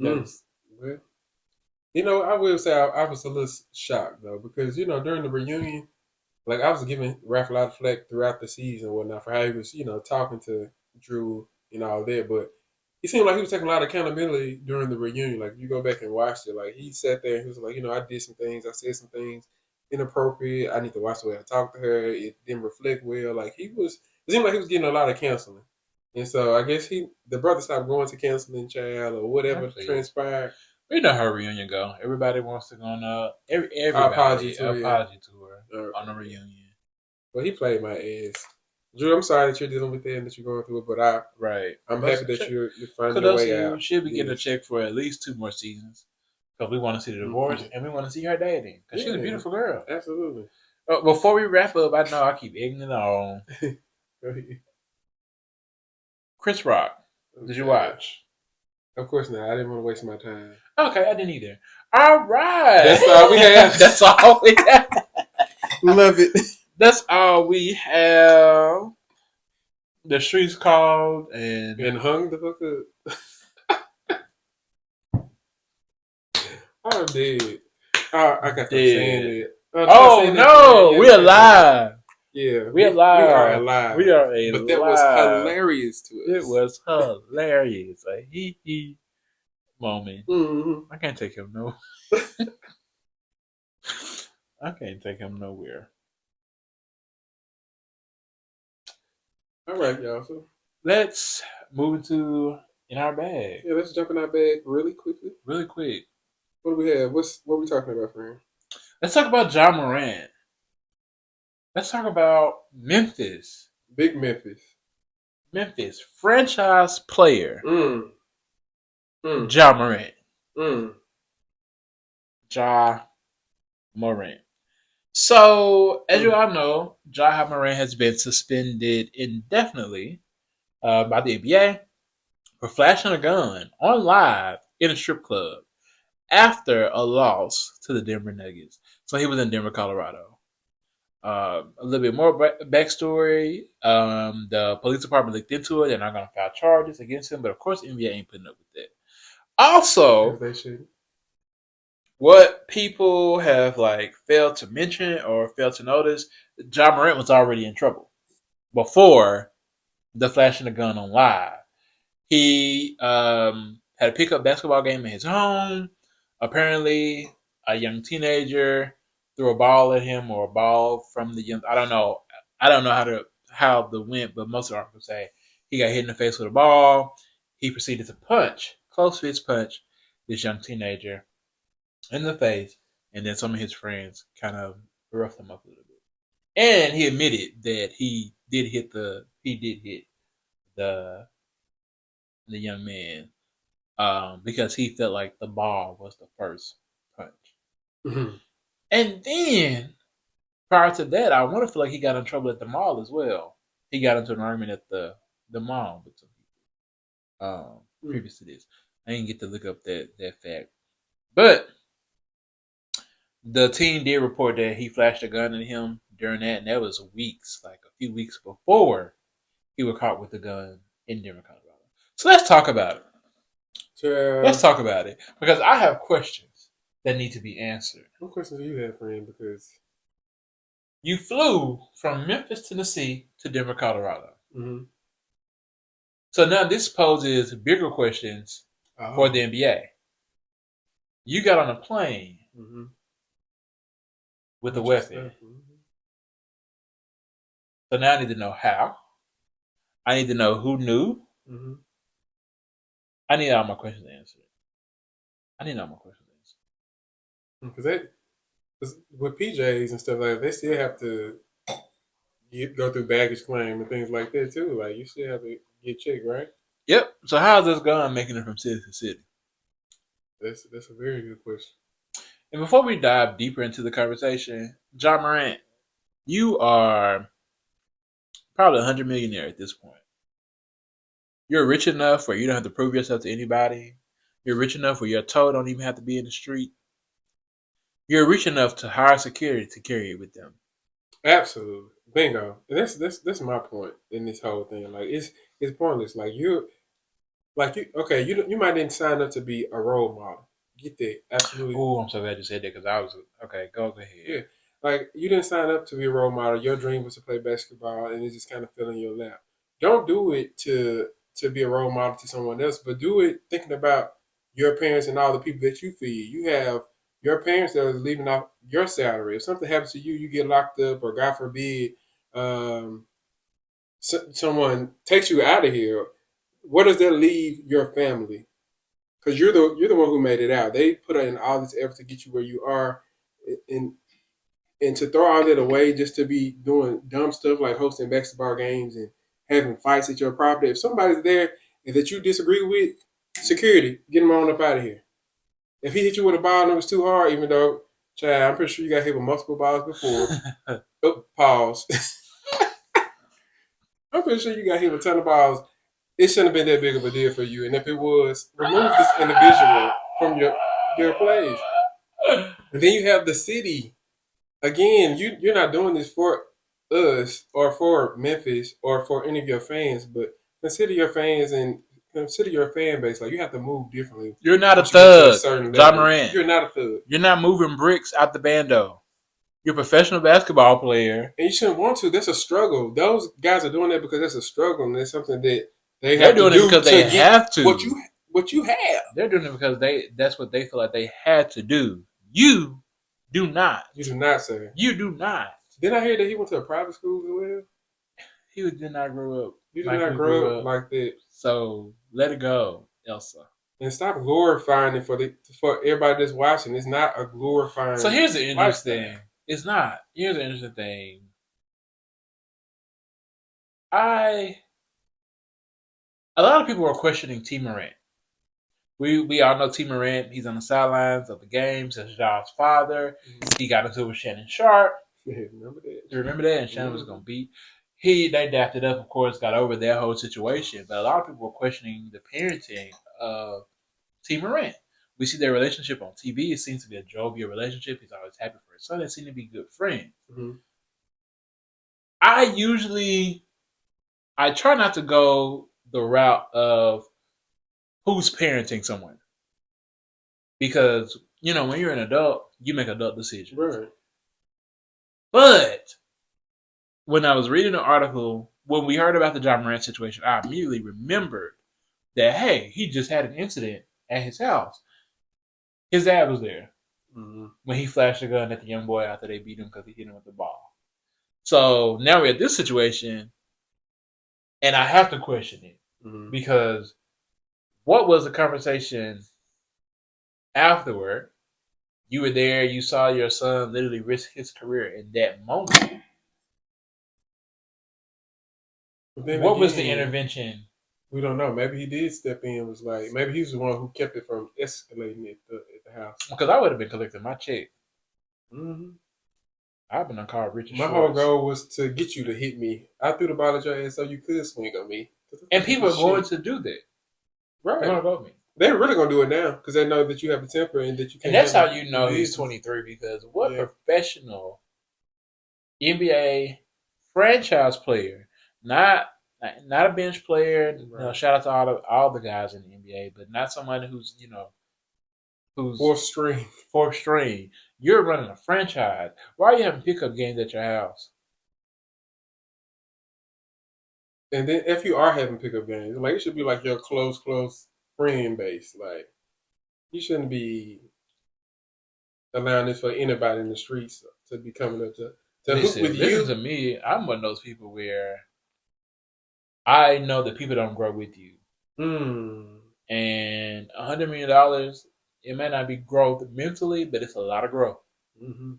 Well, I will say I was a little shocked though because during the reunion, like I was giving Raph a lot of flack throughout the season and whatnot for how he was talking to Drew and all that, but he seemed like he was taking a lot of accountability during the reunion. Like you go back and watch it, like he sat there and he was like, I did some things, I said some things inappropriate. I need to watch the way I talked to her. It didn't reflect well. Like it seemed like he was getting a lot of counseling. And so I guess the brother stopped going to counseling, child, or whatever transpired. We know how reunion go. Everybody wants to go on. Apology Everybody to her. apology to her on the reunion. Well, he played my ass. Drew, I'm sorry that you're dealing with that and that you're going through it, but I'm happy that you're finding your way out. She'll be getting a check for at least 2 more seasons because we want to see the divorce and we want to see her dating because she's a beautiful girl. Absolutely. Before we wrap up, I know I keep egging it on. Chris Rock, did you watch? Of course not. I didn't want to waste my time. Okay, I didn't either. All right. That's all we have. That's all we have. Love it. That's all we have. The streets called and hung the fuck up. I'm dead. I got saying it. Oh no, we're alive. Yeah, we're alive. We are alive. We are alive. But that was hilarious to us. It was hilarious. A hee moment. Mm-hmm. I can't take him no. I can't take him nowhere. All right, y'all. So let's move into in our bag. Yeah, let's jump in our bag really quickly. Really quick. What do we have? What are we talking about, friend? Let's talk about Ja Morant. Let's talk about Memphis. Big Memphis. Memphis franchise player. Ja Morant. Ja Morant. So, as you all know, Ja Morant has been suspended indefinitely by the NBA for flashing a gun on live in a strip club after a loss to the Denver Nuggets. So he was in Denver, Colorado. A little bit more backstory. The police department looked into it. They're not going to file charges against him, but of course, the NBA ain't putting up with that. Also, what people have failed to mention or failed to notice, Ja Morant was already in trouble before the flashing the gun on live. He had a pickup basketball game in his home. Apparently, a young teenager threw a ball at him or a ball from the young. I don't know how the went, but most of the articles say he got hit in the face with a ball. He proceeded to close fist punch this young teenager in the face, and then some of his friends kind of roughed him up a little bit. And he admitted that he did hit the young man because he felt like the ball was the first punch. Mm-hmm. And then prior to that, I want to feel like he got in trouble at the mall as well. He got into an argument at the mall with some people previous to this. I didn't get to look up that fact. But the team did report that he flashed a gun at him during that, and that was weeks, like a few weeks before he was caught with the gun in Denver, Colorado. So let's talk about it. Let's talk about it. Because I have questions that need to be answered. What questions do you have, friend? Because you flew from Memphis, Tennessee to Denver, Colorado. Mm-hmm. So now this poses bigger questions for the NBA. You got on a plane with a weapon. So now I need to know how. I need to know who knew. I need all my questions answered. Because with PJs and stuff like that, they still have to go through baggage claim and things like that too. Like you still have to get checked, right? Yep. So how's this gun making it from city to city? That's a very good question. And before we dive deeper into the conversation, Ja Morant, you are probably $100 millionaire at this point. You're rich enough where you don't have to prove yourself to anybody. You're rich enough where your toe don't even have to be in the street. You're rich enough to hire security to carry it with them. Absolutely, bingo. And that's my point in this whole thing. Like it's pointless. Like you might didn't sign up to be a role model, get that. Absolutely. Oh, I'm so glad you said that because I was okay. Go ahead. Yeah. Like you didn't sign up to be a role model. Your dream was to play basketball, and it just kind of fell in your lap. Don't do it to be a role model to someone else, but do it thinking about your parents and all the people that you feed. You have your parents that are leaving off your salary. If something happens to you, you get locked up, or God forbid, um, someone takes you out of here. What does that leave your family? Because you're the one who made it out. They put in all this effort to get you where you are, and and to throw all that away just to be doing dumb stuff like hosting basketball games and having fights at your property. If somebody's there and that you disagree with, security, get him on up out of here. If he hit you with a ball and it was too hard, even though, Chad, I'm pretty sure you got hit with multiple balls before. Oh, pause. I'm pretty sure you got hit with a ton of balls. It shouldn't have been that big of a deal for you. And if it was, remove this individual from your plays. And then you have the city. Again, you're not doing this for us or for Memphis or for any of your fans, but consider your fans and consider your fan base. Like you have to move differently. You're not a once you get to thug, certain John level. Morant. You're not a thug. You're not moving bricks out the bando. You're a professional basketball player. And you shouldn't want to. That's a struggle. Those guys are doing that because that's a struggle and it's something that they They're have to doing do it because to they get have to. what you have. They're doing it because that's what they feel like they had to do. You do not. You do not, sir. You do not. Didn't I hear that he went to a private school as well? He did not grow up. You did not grow up like that. So let it go, Elsa. And stop glorifying it for everybody that's watching. It's not a glorifying. So here's the interesting thing. It's not. Here's the interesting thing. A lot of people are questioning T. Morant. We all know T. Morant. He's on the sidelines of the games as Ja's father. Mm-hmm. He got into it with Shannon Sharp. Remember that? You remember that? And Shannon was going to beat. They dapted up, of course, got over that whole situation. But a lot of people were questioning the parenting of T. Morant. We see their relationship on TV. It seems to be a jovial relationship. He's always happy for his son. They seem to be good friends. Mm-hmm. I try not to go the route of who's parenting someone. Because, when you're an adult, you make adult decisions. Right. But when I was reading the article, when we heard about the John Morant situation, I immediately remembered that, hey, he just had an incident at his house. His dad was there when he flashed a gun at the young boy after they beat him because he hit him with the ball. So now we're at this situation, and I have to question it because what was the conversation afterward? You were there. You saw your son literally risk his career in that moment. What was the intervention? We don't know. Maybe he did step in. Was like maybe he was the one who kept it from escalating at the house. Because I would have been collecting my check. Mm-hmm. I've been called Richard. My whole goal was to get you to hit me. I threw the ball at your ass so you could swing on me. And people are going to do that. Right. They're going to go me. They're really going to do it now because they know that you have a temper and that you can. And that's how you know he's 23 because what professional NBA franchise player, not a bench player. Right. Shout out to all the guys in the NBA, but not someone who's who's fourth string. You're running a franchise. Why are you having pickup games at your house? And then if you are having pickup games, like it should be like your close friend base. Like you shouldn't be allowing this for anybody in the streets to be coming up to listen, hoop with you. To me, I'm one of those people where I know that people don't grow with you. And $100 million, it may not be growth mentally, but it's a lot of growth. Mm-hmm.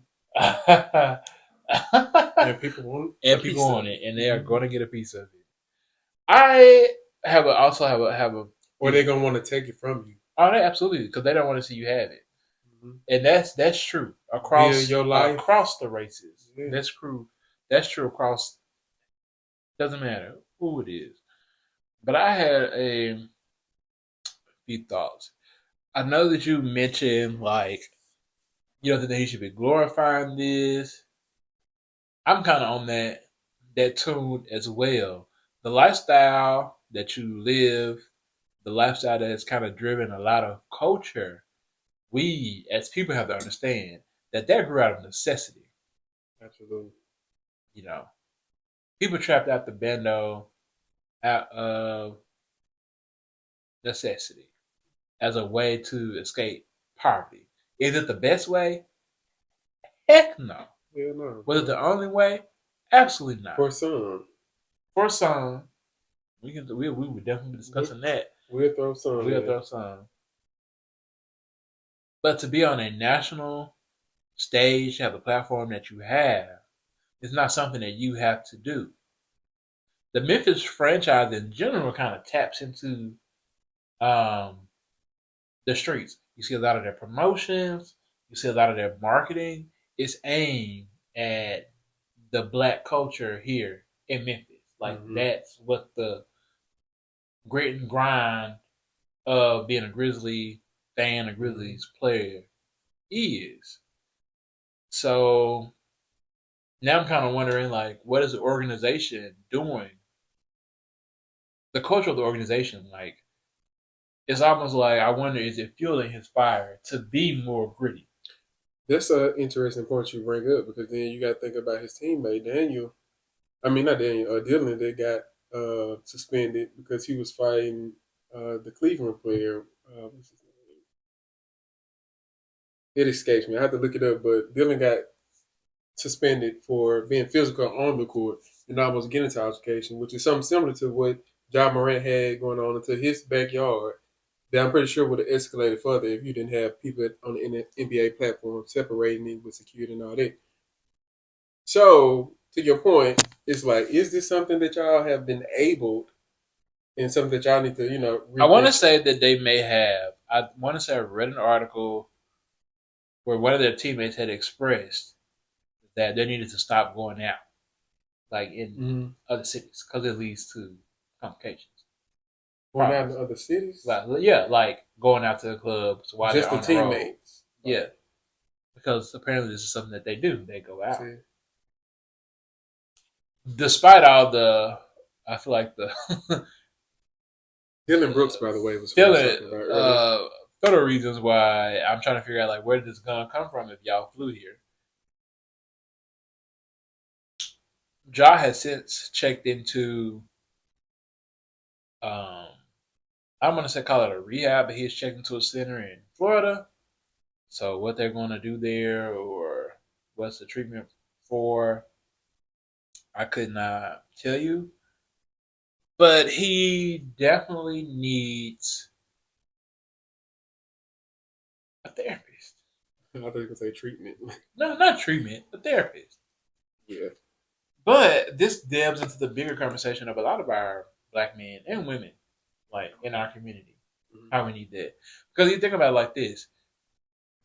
And people want it, and they are going to get a piece of it. I also have a. Or they're gonna want to take it from you. Oh, they absolutely, because they don't want to see you have it, and that's true across your life, across the races. Yeah. That's true. That's true across. Doesn't matter who it is. But I had a few thoughts. I know that you mentioned that they should be glorifying this. I'm kind of on that tune as well. The lifestyle that you live, the lifestyle that has kind of driven a lot of culture, we as people have to understand that grew out of necessity. Absolutely. You know, people trapped out the bando out of necessity as a way to escape poverty. Is it the best way? Heck no. Yeah, no. Was it the only way? Absolutely not. For some. For some, we would definitely be discussing that. We'll throw some. We'll throw some. But to be on a national stage, have a platform that you have, it's not something that you have to do. The Memphis franchise in general kind of taps into um, the streets. You see a lot of their promotions, you see a lot of their marketing. It's aimed at the black culture here in Memphis. Like that's what the grit and grind of being a Grizzly fan, a Grizzlies player is. So now I'm kind of wondering, like, what is the organization doing? The culture of the organization, like, it's almost like I wonder, is it fueling his fire to be more gritty? That's an interesting point you bring up because then you got to think about his teammate Daniel. I mean, not Daniel. Dylan that got suspended because he was fighting the Cleveland player. What's his name? It escapes me. I have to look it up. But Dylan got suspended for being physical on the court and almost getting into altercation, which is something similar to what Ja Morant had going on into his backyard. That I'm pretty sure would have escalated further if you didn't have people on the NBA platform separating it with security and all that. So, to your point, it's like, is this something that y'all have been able and something that y'all need to, I want rethink? to say that they may have. I want to say I read an article where one of their teammates had expressed that they needed to stop going out, like in other cities, because it leads to complications. Going out in other cities? Like going out to the clubs while Just they're the on the road. teammates. Yeah, because apparently this is something that they do. They go out. See? Despite all the, I feel like the Dylan Brooks, by the way, was federal reasons why I'm trying to figure out like where did this gun come from if y'all flew here. Ja has since checked into um I'm gonna say call it a rehab, but he's checked into a center in Florida. So what they're gonna do there or what's the treatment for, I could not tell you. But he definitely needs a therapist. I thought you were going to say treatment. No, not treatment, a therapist. Yeah. But this delves into the bigger conversation of a lot of our black men and women, like in our community, how we need that. Because you think about it like this: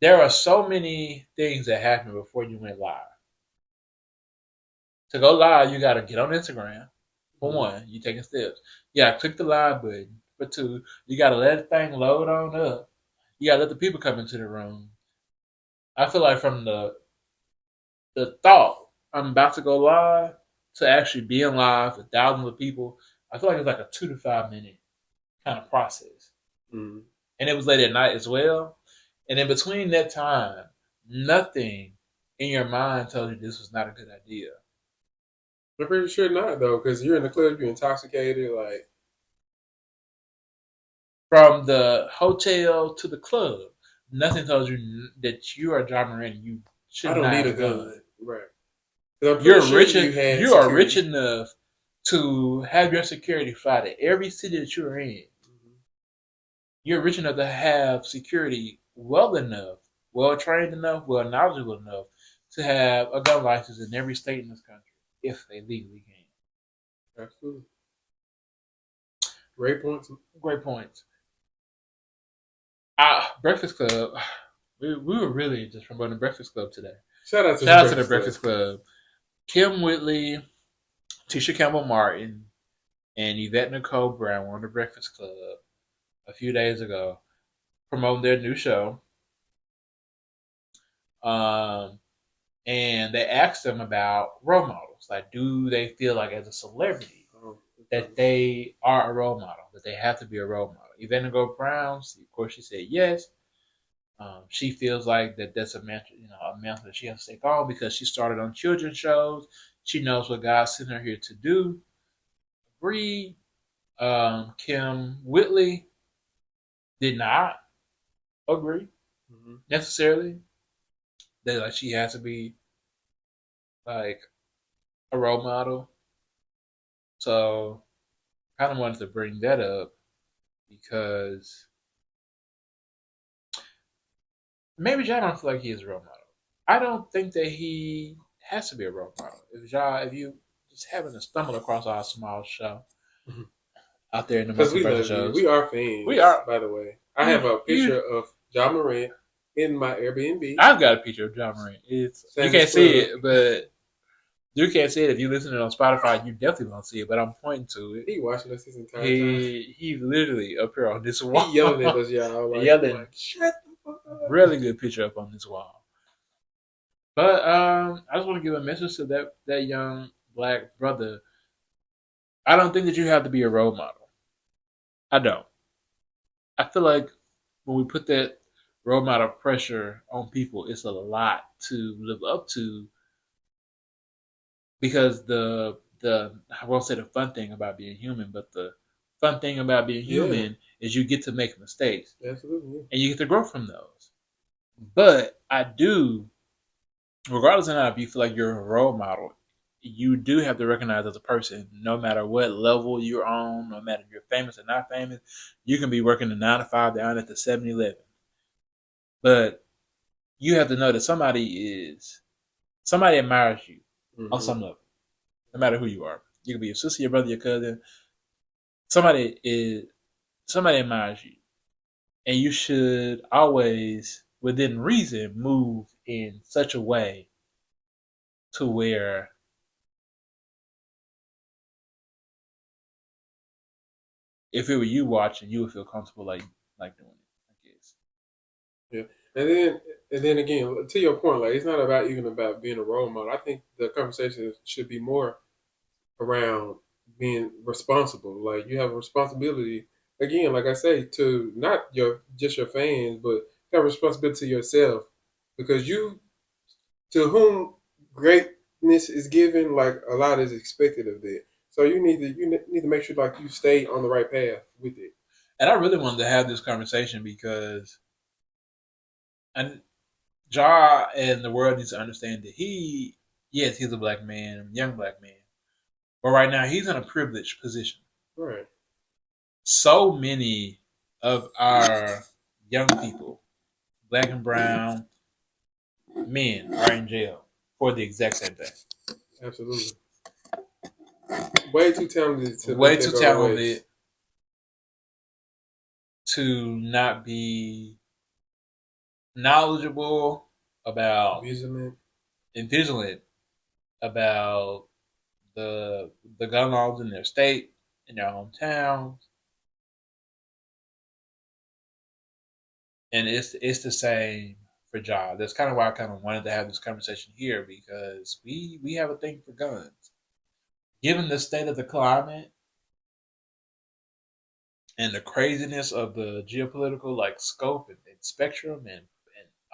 there are so many things that happen before you went live. To go live, you got to get on Instagram. For one, you taking steps. You got to click the live button. For two, you got to let the thing load on up. You got to let the people come into the room. I feel like from the thought I'm about to go live to actually being live with thousands of people, I feel like it's like a 2 to 5 minute kind of process. Mm-hmm. And it was late at night as well. And in between that time, nothing in your mind tells you this was not a good idea. I'm pretty sure not, though, because you're in the club, you're intoxicated, like. From the hotel to the club, nothing tells you that you are Ja Morant. You should I don't not need have a gun. Right. You're sure rich. You are rich enough to have your security fly to every city that you're in. Mm-hmm. You're rich enough to have security well enough, well trained enough, well knowledgeable enough to have a gun license in every state in this country if they legally can. Absolutely. Great points. Great points. Breakfast Club. We were really just promoting Breakfast Club today. Shout out to the Breakfast Club. Kim Whitley, Tisha Campbell Martin, and Yvette Nicole Brown were on the Breakfast Club a few days ago promoting their new show. And they asked them about role models. Like, do they feel like as a celebrity that they are a role model, that they have to be a role model? Yvette Nicole Brown, of course, she said yes. She feels like that's a mantra, a mantra that she has to take on because she started on children's shows. She knows what God sent her here to do. Bree, Kim Whitley did not agree necessarily that like she has to be like a role model. So kind of wanted to bring that up because maybe Ja don't feel like he is a role model. I don't think that he has to be a role model. If you just happen to stumble across our small show out there in the Because we multiverse of love you. shows, We are fans, we are. by the way. I have a picture You, of Ja Morant in my Airbnb. I've got a picture of Ja Morant. You can't see it, but you can't see it if you listen to it on Spotify. You definitely won't see it, but I'm pointing to it. He watching us his entire time. He literally up here on this wall. He yelling at us, y'all. Like, yelling. Shut the fuck up. Really good picture up on this wall. But I just want to give a message to that young black brother. I don't think that you have to be a role model. I don't. I feel like when we put that role model pressure on people, it's a lot to live up to because I won't say the fun thing about being human, but the fun thing about being human is you get to make mistakes. Absolutely. And you get to grow from those. But I do, regardless of if you feel like you're a role model, you do have to recognize as a person, no matter what level you're on, no matter if you're famous or not famous, you can be working the 9 to 5 down at the 7-Eleven. But you have to know that somebody admires you on some level, no matter who you are. You can be your sister, your brother, your cousin. Somebody admires you. And you should always, within reason, move in such a way to where if it were you watching, you would feel comfortable like doing it, I guess. Yeah. And then again, to your point, like it's not about even about being a role model. I think the conversation should be more around being responsible. Like you have a responsibility again, like I say, to not just your fans, but you have a responsibility to yourself. Because you to whom greatness is given, like a lot is expected of that. So you need to make sure like you stay on the right path with it. And I really wanted to have this conversation because and Ja and the world needs to understand that he's a black man, young black man. But right now he's in a privileged position. Right. So many of our young people, black and brown men, are in jail for the exact same thing. Absolutely. Way too talented to not be knowledgeable about and vigilant about the gun laws in their state, in their hometown. And it's the same for Ja. That's kind of why I kind of wanted to have this conversation here because we have a thing for guns. Given the state of the climate and the craziness of the geopolitical like scope and spectrum and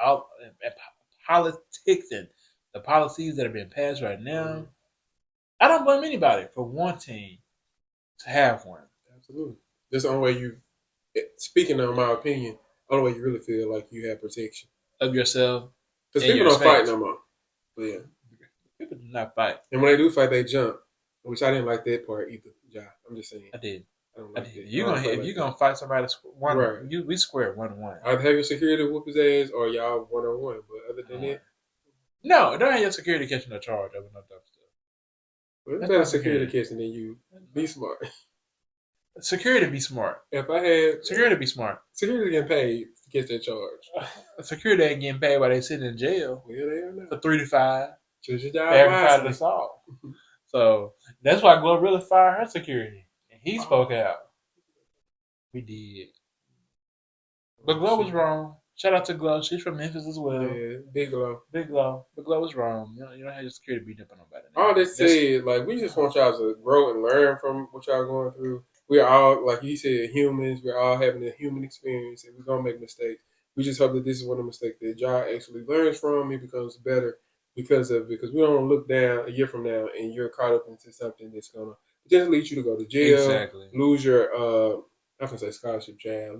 all and politics and the policies that are being passed right now, I don't blame anybody for wanting to have one. Absolutely. That's the only way you. Speaking of my opinion, the only way you really feel like you have protection of yourself. Because people don't fight no more. But yeah, people do not fight. And when they do fight, they jump, which I didn't like that part either. Yeah, I'm just saying. I did. I don't like that. If you're gonna fight somebody, we square 1-1. I'd have your security whoop his ass, or y'all 1-on-1. But other than that, no, don't have your security catching no charge over no dumb stuff. Well, it's better security catching than you. Be smart. Security be smart. If I had security be smart. Security getting paid to get that charge. Security ain't getting paid while they sitting in jail. Well, they are now. For 3 to 5. Choose your job wisely. Assault. So that's why Glow really fired her security. And he spoke out. We did. But Glow was wrong. Shout out to Glow. She's from Memphis as well. Yeah, big Glow. Big Glow. But Glow was wrong. You don't have your security beating up on nobody. All this said, like, we just want y'all to grow and learn from what y'all going through. We're all, like you said, humans. We're all having a human experience, and we're going to make mistakes. We just hope that this is one of the mistakes that Ja actually learns from. He becomes better because we don't want to look down a year from now and you're caught up into something that's gonna potentially lead you to go to jail, Exactly. lose your I can say scholarship, Jan,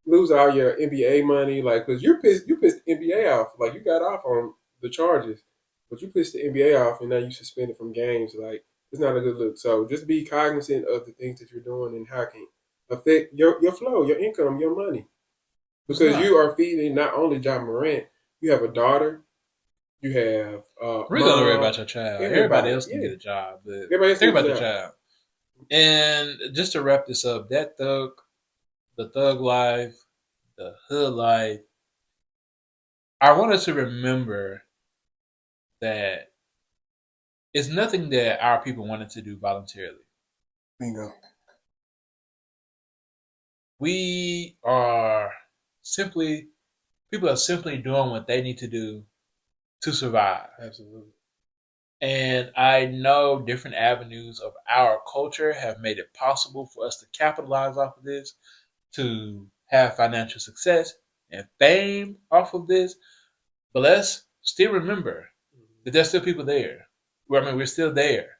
lose all your NBA money, like because you pissed the NBA off, like you got off on the charges, but you pissed the NBA off and now you suspended from games, like it's not a good look. So just be cognizant of the things that you're doing and how it can affect your flow, your income, your money, It's because not. you are feeding not only John Morant, you have a daughter, you have We're gonna worry mom, about your child. Everybody everybody, else can yeah, get a job, but everybody else think needs about a the job. child. And just to wrap this up, the thug life, the hood life, I want us to remember that it's nothing that our people wanted to do voluntarily. Bingo. We are simply, people are simply doing what they need to do to survive. Absolutely. And I know different avenues of our culture have made it possible for us to capitalize off of this, to have financial success and fame off of this. But let's still remember that there's still people there. We're still there,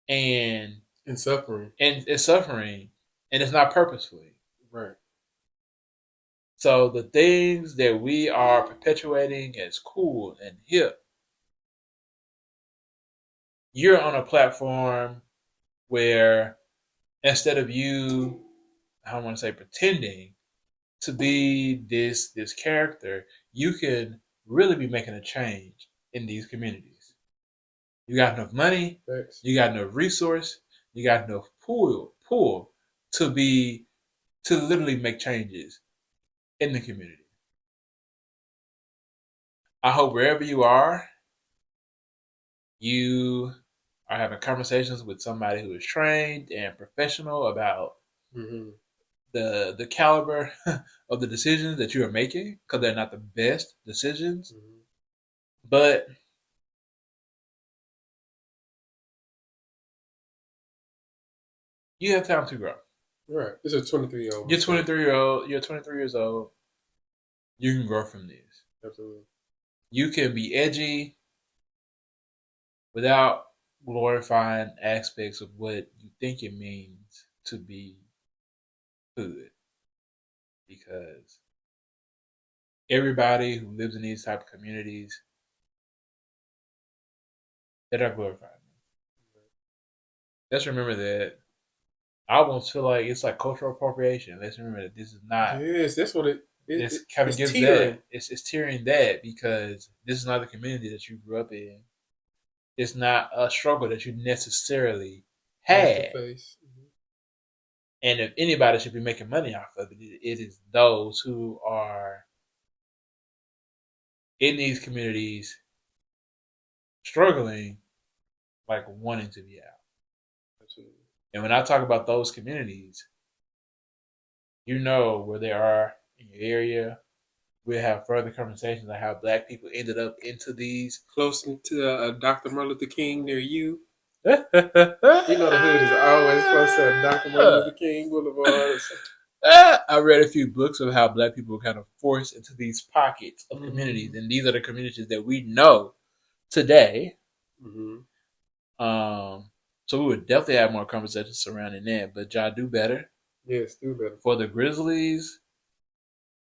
and And suffering. it's suffering, and it's not purposefully. Right. So the things that we are perpetuating as cool and hip, you're on a platform where instead of you, I don't want to say pretending to be this character, you can really be making a change in these communities. You got enough money, Thanks. you got enough resource, you got enough pull to literally make changes in the community. I hope wherever you are having conversations with somebody who is trained and professional about Mm-hmm. the caliber of the decisions that you are making, because they're not the best decisions. Mm-hmm. But you have time to grow. Right. It's a 23-year-old. You're 23-year-old. You're 23 years old. You can grow from this. Absolutely. You can be edgy without glorifying aspects of what you think it means to be hood, because everybody who lives in these type of communities, they're not glorifying them. Let's remember that. I almost feel like it's like cultural appropriation. Let's remember that this is not. Yes, that's what This kind of it's gives teetering. that. It's tearing that, because this is not the community that you grew up in. It's not a struggle that you necessarily Face to had. face. Mm-hmm. And if anybody should be making money off of it, it is those who are in these communities struggling, like wanting to be out. Absolutely. And when I talk about those communities, you know where they are in your area. We'll have further conversations on how black people ended up into these. Close to Dr. Martin Luther King near you. You know the hood is always close to Dr. Martin Luther King Boulevard. I read a few books of how black people were kind of forced into these pockets of communities, and these are the communities that we know today. Mm-hmm. So we would definitely have more conversations surrounding that. But y'all do better. Yes, do better. For the Grizzlies,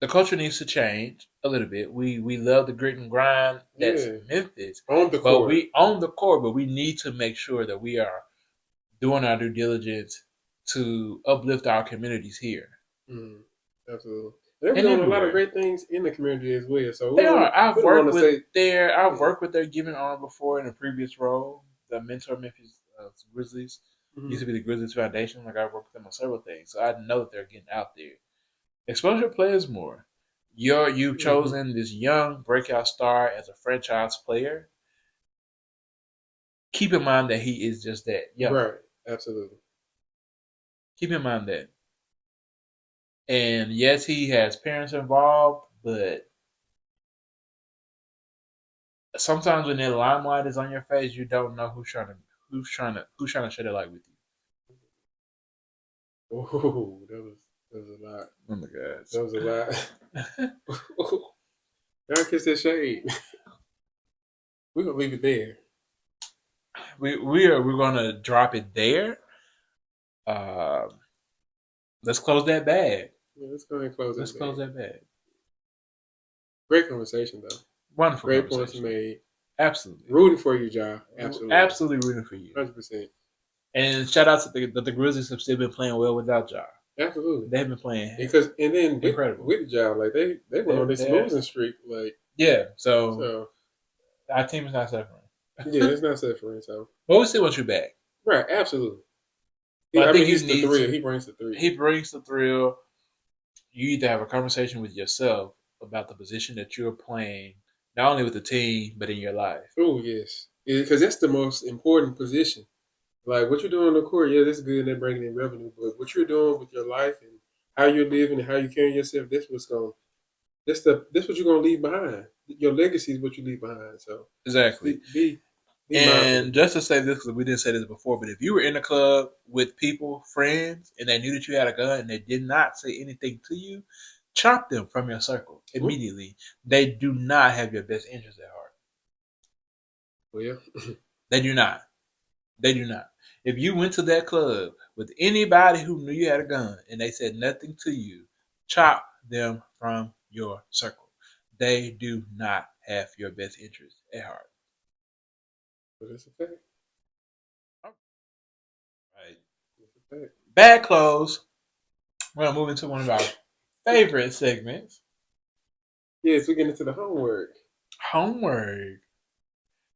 the culture needs to change a little bit. We love the grit and grind that's Memphis. On the court. But we on the court, but we need to make sure that we are doing our due diligence to uplift our communities here. Mm, absolutely. They're doing a lot of great things in the community as well. So they are. I've worked with their Giving Arm before in a previous role. The mentor Memphis Grizzlies used to be the Grizzlies Foundation. Like I worked with them on several things, so I know that they're getting out there. Expose your players more. You've chosen this young breakout star as a franchise player. Keep in mind that he is just that young. Right. Absolutely. Keep in mind that. And yes, he has parents involved, but sometimes when that limelight is on your face, you don't know who's trying to share the light with you. Oh, That was a lot. Oh my god. That was a lot. Y'all kiss that shade. We're gonna leave it there. We're gonna drop it there. Um, let's close that bag. Yeah, let's go ahead and close Let's it. close that bag. Great conversation though. Wonderful Great points conversation. made. Absolutely. Rooting for you, Ja. Absolutely. Absolutely rooting for you. 100%. And shout out to the Grizzlies have still been playing well without Ja. Absolutely. They've been playing and then incredible with Ja, like they went on this losing streak, like yeah. So our team is not suffering. Yeah, it's not suffering. So, but we still want you back. Right, absolutely. But I think he's the thrill. He brings the thrill. He brings the thrill. You need to have a conversation with yourself about the position that you're playing, not only with the team but in your life. Oh yes, because that's the most important position. Like what you're doing on the court, yeah, that's good and they're bringing in revenue. But what you're doing with your life and how you're living and how you carry yourself, that's what you're gonna leave behind. Your legacy is what you leave behind. So exactly. Be and just to say this, because we didn't say this before, but if you were in a club with people, friends, and they knew that you had a gun and they did not say anything to you, chop them from your circle immediately. Mm-hmm. They do not have your best interest at heart. Well, yeah. They do not. They do not. If you went to that club with anybody who knew you had a gun and they said nothing to you, chop them from your circle. They do not have your best interest at heart. But it's a fact. Right. It's a fact. Bad clothes. We're going to move into one of our favorite segments. Yes, we're getting into the homework. Homework.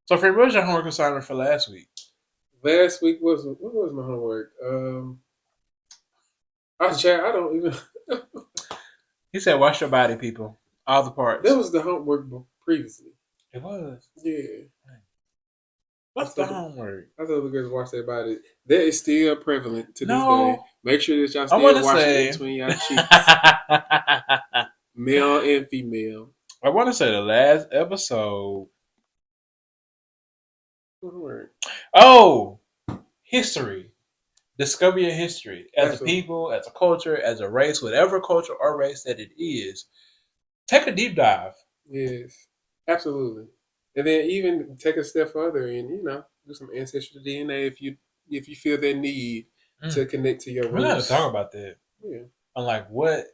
So, friend, what was your homework assignment for last week? Last week what was my homework? I don't even. He said, "Wash your body, people, all the parts." That was the homework previously. It was. Yeah. What's the homework? I thought the girls wash their body. That is still prevalent to this day. Make sure that y'all still washing it between y'all cheeks, male and female. I want to say the last episode. Oh, history. Discover your history. As a people, as a culture, as a race, whatever culture or race that it is, take a deep dive. Yes, absolutely. And then even take a step further and, do some ancestral DNA if you feel that need to connect to your roots. We're not going to talk about that. Yeah. I'm like, what?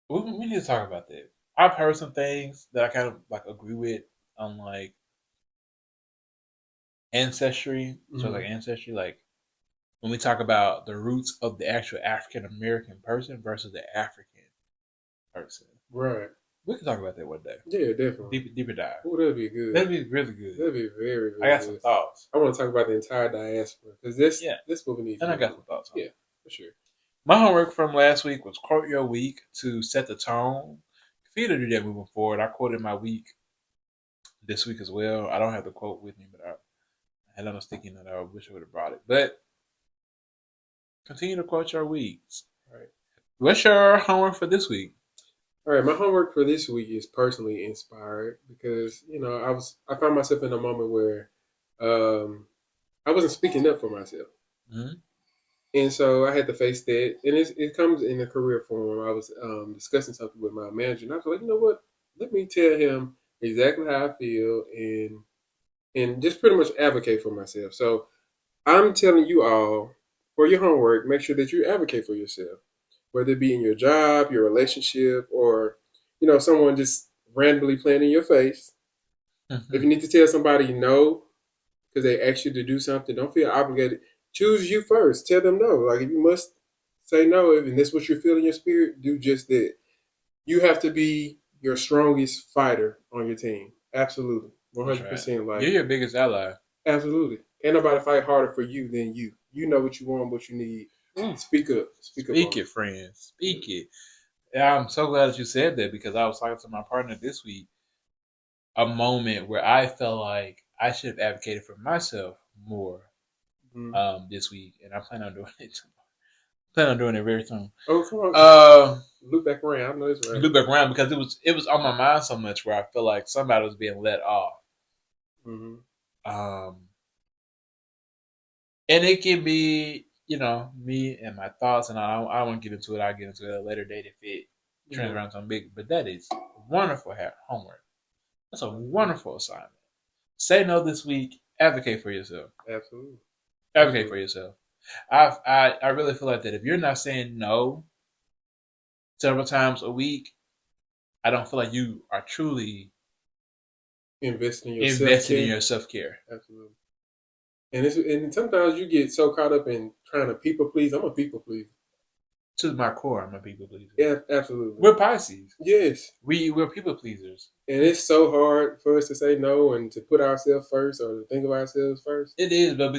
We need to talk about that. I've heard some things that I kind of like agree with on like ancestry. Mm-hmm. So like ancestry, like when we talk about the roots of the actual African American person versus the African person. Right. We can talk about that one day. Yeah, definitely. Deeper dive. Oh, that'd be good. That'd be really good. That'd be very, very good. I got some thoughts. I want to talk about the entire diaspora because this what we need. And I got some thoughts. Yeah, for sure. My homework from last week was quote your week to set the tone. For you to do that moving forward, I quoted my week this week as well. I don't have the quote with me, but I had on a sticky note. I wish I would have brought it. But continue to quote your weeks. All right. What's your homework for this week? All right, my homework for this week is personally inspired because I found myself in a moment where I wasn't speaking up for myself, and so I had to face that. And it comes in a career form. I was discussing something with my manager, and I was like, you know what? Let me tell him exactly how I feel, and just pretty much advocate for myself. So I'm telling you all, for your homework, make sure that you advocate for yourself. Whether it be in your job, your relationship, or, someone just randomly playing in your face. Mm-hmm. If you need to tell somebody no because they asked you to do something, don't feel obligated. Choose you first. Tell them no. Like if you must say no, and that's what you feel in your spirit, do just that. You have to be your strongest fighter on your team. Absolutely. 100%. Right. Like you're your biggest ally. Absolutely. Ain't nobody fight harder for you than you. You know what you want, what you need. Speak up. Speak it, friends. Speak it. Yeah, I'm so glad that you said that because I was talking to my partner this week. A moment where I felt like I should have advocated for myself more this week, and I plan on doing it tomorrow. Plan on doing it very soon. Oh, come on. Look back around. I know it's right. Look back around because it was on my mind so much where I feel like somebody was being let off. Mm-hmm. And it can be me and my thoughts, and I don't want to get into it. I'll get into it at a later date if it turns around something big. But that is wonderful homework. That's a wonderful assignment. Say no this week. Advocate for yourself. Absolutely. Advocate for yourself. I really feel like that if you're not saying no several times a week, I don't feel like you are truly investing in your self care. Absolutely. And sometimes you get so caught up in trying to people please. I'm a people pleaser. To my core, I'm a people pleaser. Yeah, absolutely. We're Pisces. Yes. We're people pleasers. And it's so hard for us to say no and to put ourselves first or to think of ourselves first. It is, but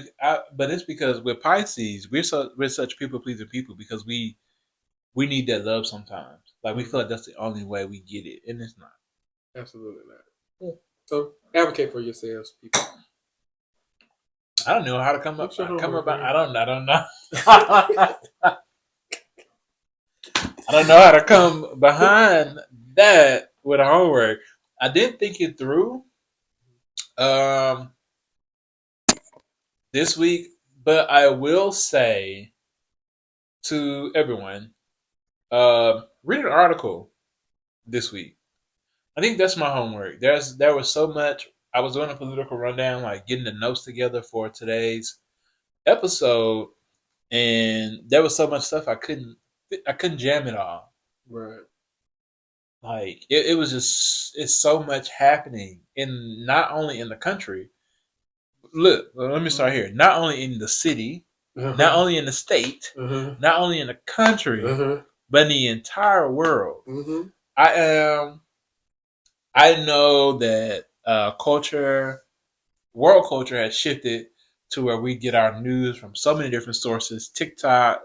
it's because we're Pisces. We're such people pleasing people because we need that love sometimes. Like we feel like that's the only way we get it, and it's not. Absolutely not. Yeah. So advocate for yourselves, people. I don't know how to come up. I don't know. I don't know how to come behind that with homework. I didn't think it through this week, but I will say to everyone, read an article this week. I think that's my homework. There was so much. I was doing a political rundown, like getting the notes together for today's episode, and there was so much stuff I couldn't jam it all. Right. Like it was just it's so much happening in not only in the country. Look, let me start here. Not only in the city, not only in the state, not only in the country, but in the entire world. I know that world culture has shifted to where we get our news from so many different sources. TikTok,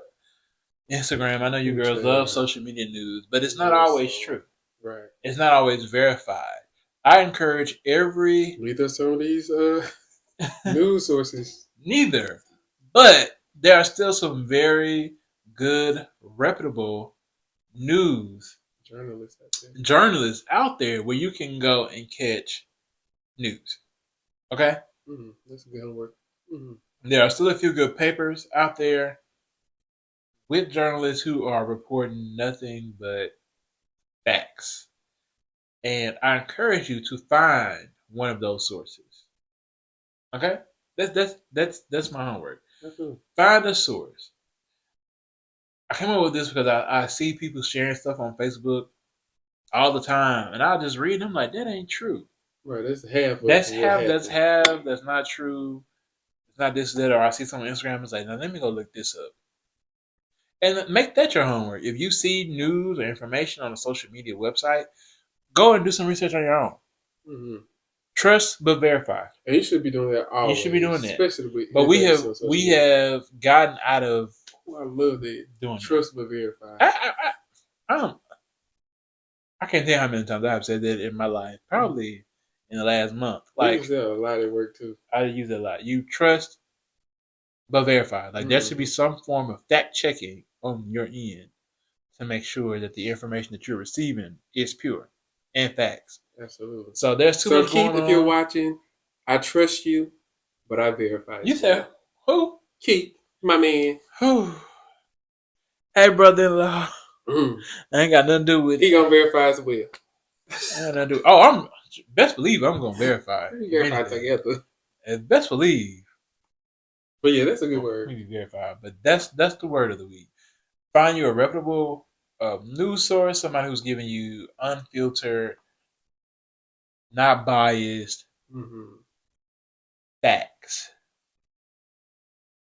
Instagram. I know you girls love social media news, but it's not always true. Right. It's not always verified. I encourage neither some of these news sources. Neither. But there are still some very good, reputable news journalists out there where you can go and catch news. Okay? That's good homework. There are still a few good papers out there with journalists who are reporting nothing but facts. And I encourage you to find one of those sources. Okay? That's my homework. Find a source. I came up with this because I see people sharing stuff on Facebook all the time, and I'll just read them like that ain't true. Right, that's half. That's not true. It's not this, that, or I see someone on Instagram is like, now let me go look this up. And make that your homework. If you see news or information on a social media website, go and do some research on your own. Trust but verify. And you should be doing that always. You should be doing that. Especially but we have gotten out of. I love that. Doing trust but verify. I can't tell how many times I have said that in my life. Probably in the last month. Like, use that a lot at work too. I use it a lot. You trust but verify. Like there should be some form of fact checking on your end to make sure that the information that you're receiving is pure and facts. Absolutely. So there's too much Keith, if you're watching, I trust you, but I verify you. said who? Keith, my man. Who? Hey, brother-in-law. I ain't got nothing to do with it. He gonna verify as well. I ain't nothing to do. Oh, I'm best believe I'm gonna verify. We verify together. Best believe. But yeah, that's a good word. We verify, but that's the word of the week. Find you a reputable news source, somebody who's giving you unfiltered, not biased facts.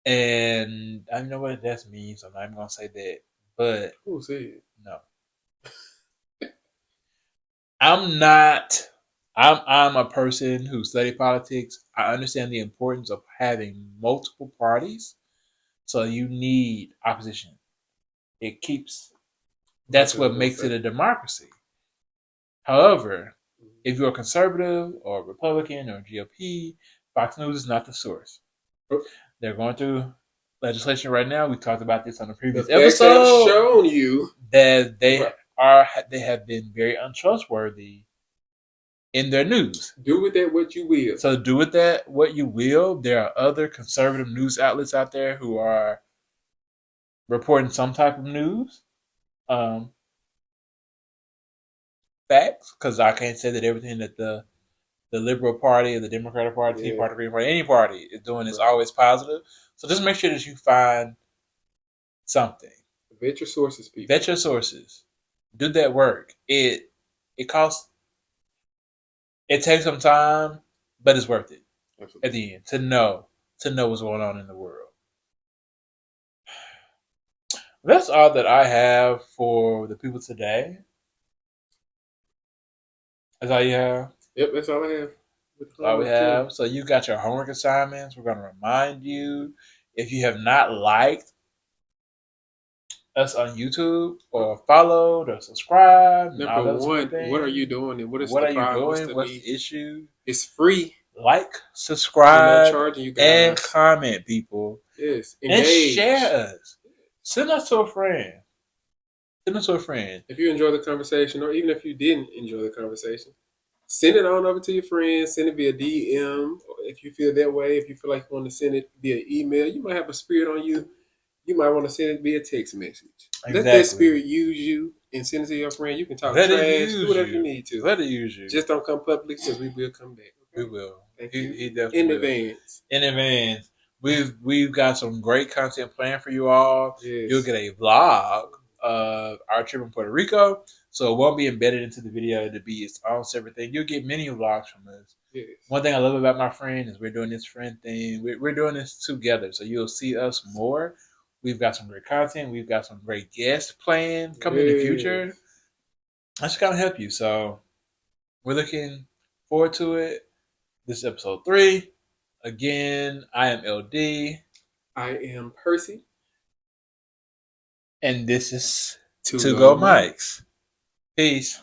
And I know what that means, so I'm not even gonna say that. But who said it? No. I'm a person who studied politics. I understand the importance of having multiple parties. So you need opposition. That's what makes it a democracy. However, if you're a conservative or Republican or GOP, Fox News is not the source. They're going through legislation right now. We talked about this on the previous episode. Shown you that they have been very untrustworthy in their news. Do with that what you will. So do with that what you will. There are other conservative news outlets out there who are reporting some type of news, facts, because I can't say that everything that the Liberal Party or the Democratic Party, Tea Party, Green Party, any party is doing is always positive. So just make sure that you find something. Vet your sources, people. Vet your sources. Do that work. It costs. It takes some time, but it's worth it. Absolutely. At the end to know what's going on in the world. That's all that I have for the people today. That's all you have? Yep, that's all I have. That's all we have. So you got your homework assignments. We're going to remind you, if you have not liked us on YouTube or followed or subscribed. Number one, what are you doing and what is what the are problem? you doing? What's the issue? It's free. Like, subscribe, charging you guys. And comment, people. Yes, engage. And share us. Send us to a friend. If you enjoy the conversation, or even if you didn't enjoy the conversation, send it on over to your friends. Send it via DM. If you feel that way, if you feel like you want to send it via email, you might have a spirit on you. You might want to send it via text message. Exactly. Let that spirit use you and send it to your friend. You can talk trash, do whatever you need to. Let it use you. Just don't come public, because we will come back. Okay? We will. He definitely in will. advance. In advance. We've got some great content planned for you all. Yes. You'll get a vlog of our trip in Puerto Rico. So it won't be embedded into the video. It'll be its own separate thing. You'll get many vlogs from us. Yes. One thing I love about my friend is we're doing this friend thing. We're doing this together. So you'll see us more. We've got some great content. We've got some great guests planned coming in the future. That's going to help you. So we're looking forward to it. This is episode 3. Again, I am LD. I am Percy. And this is To Go Mics. Peace.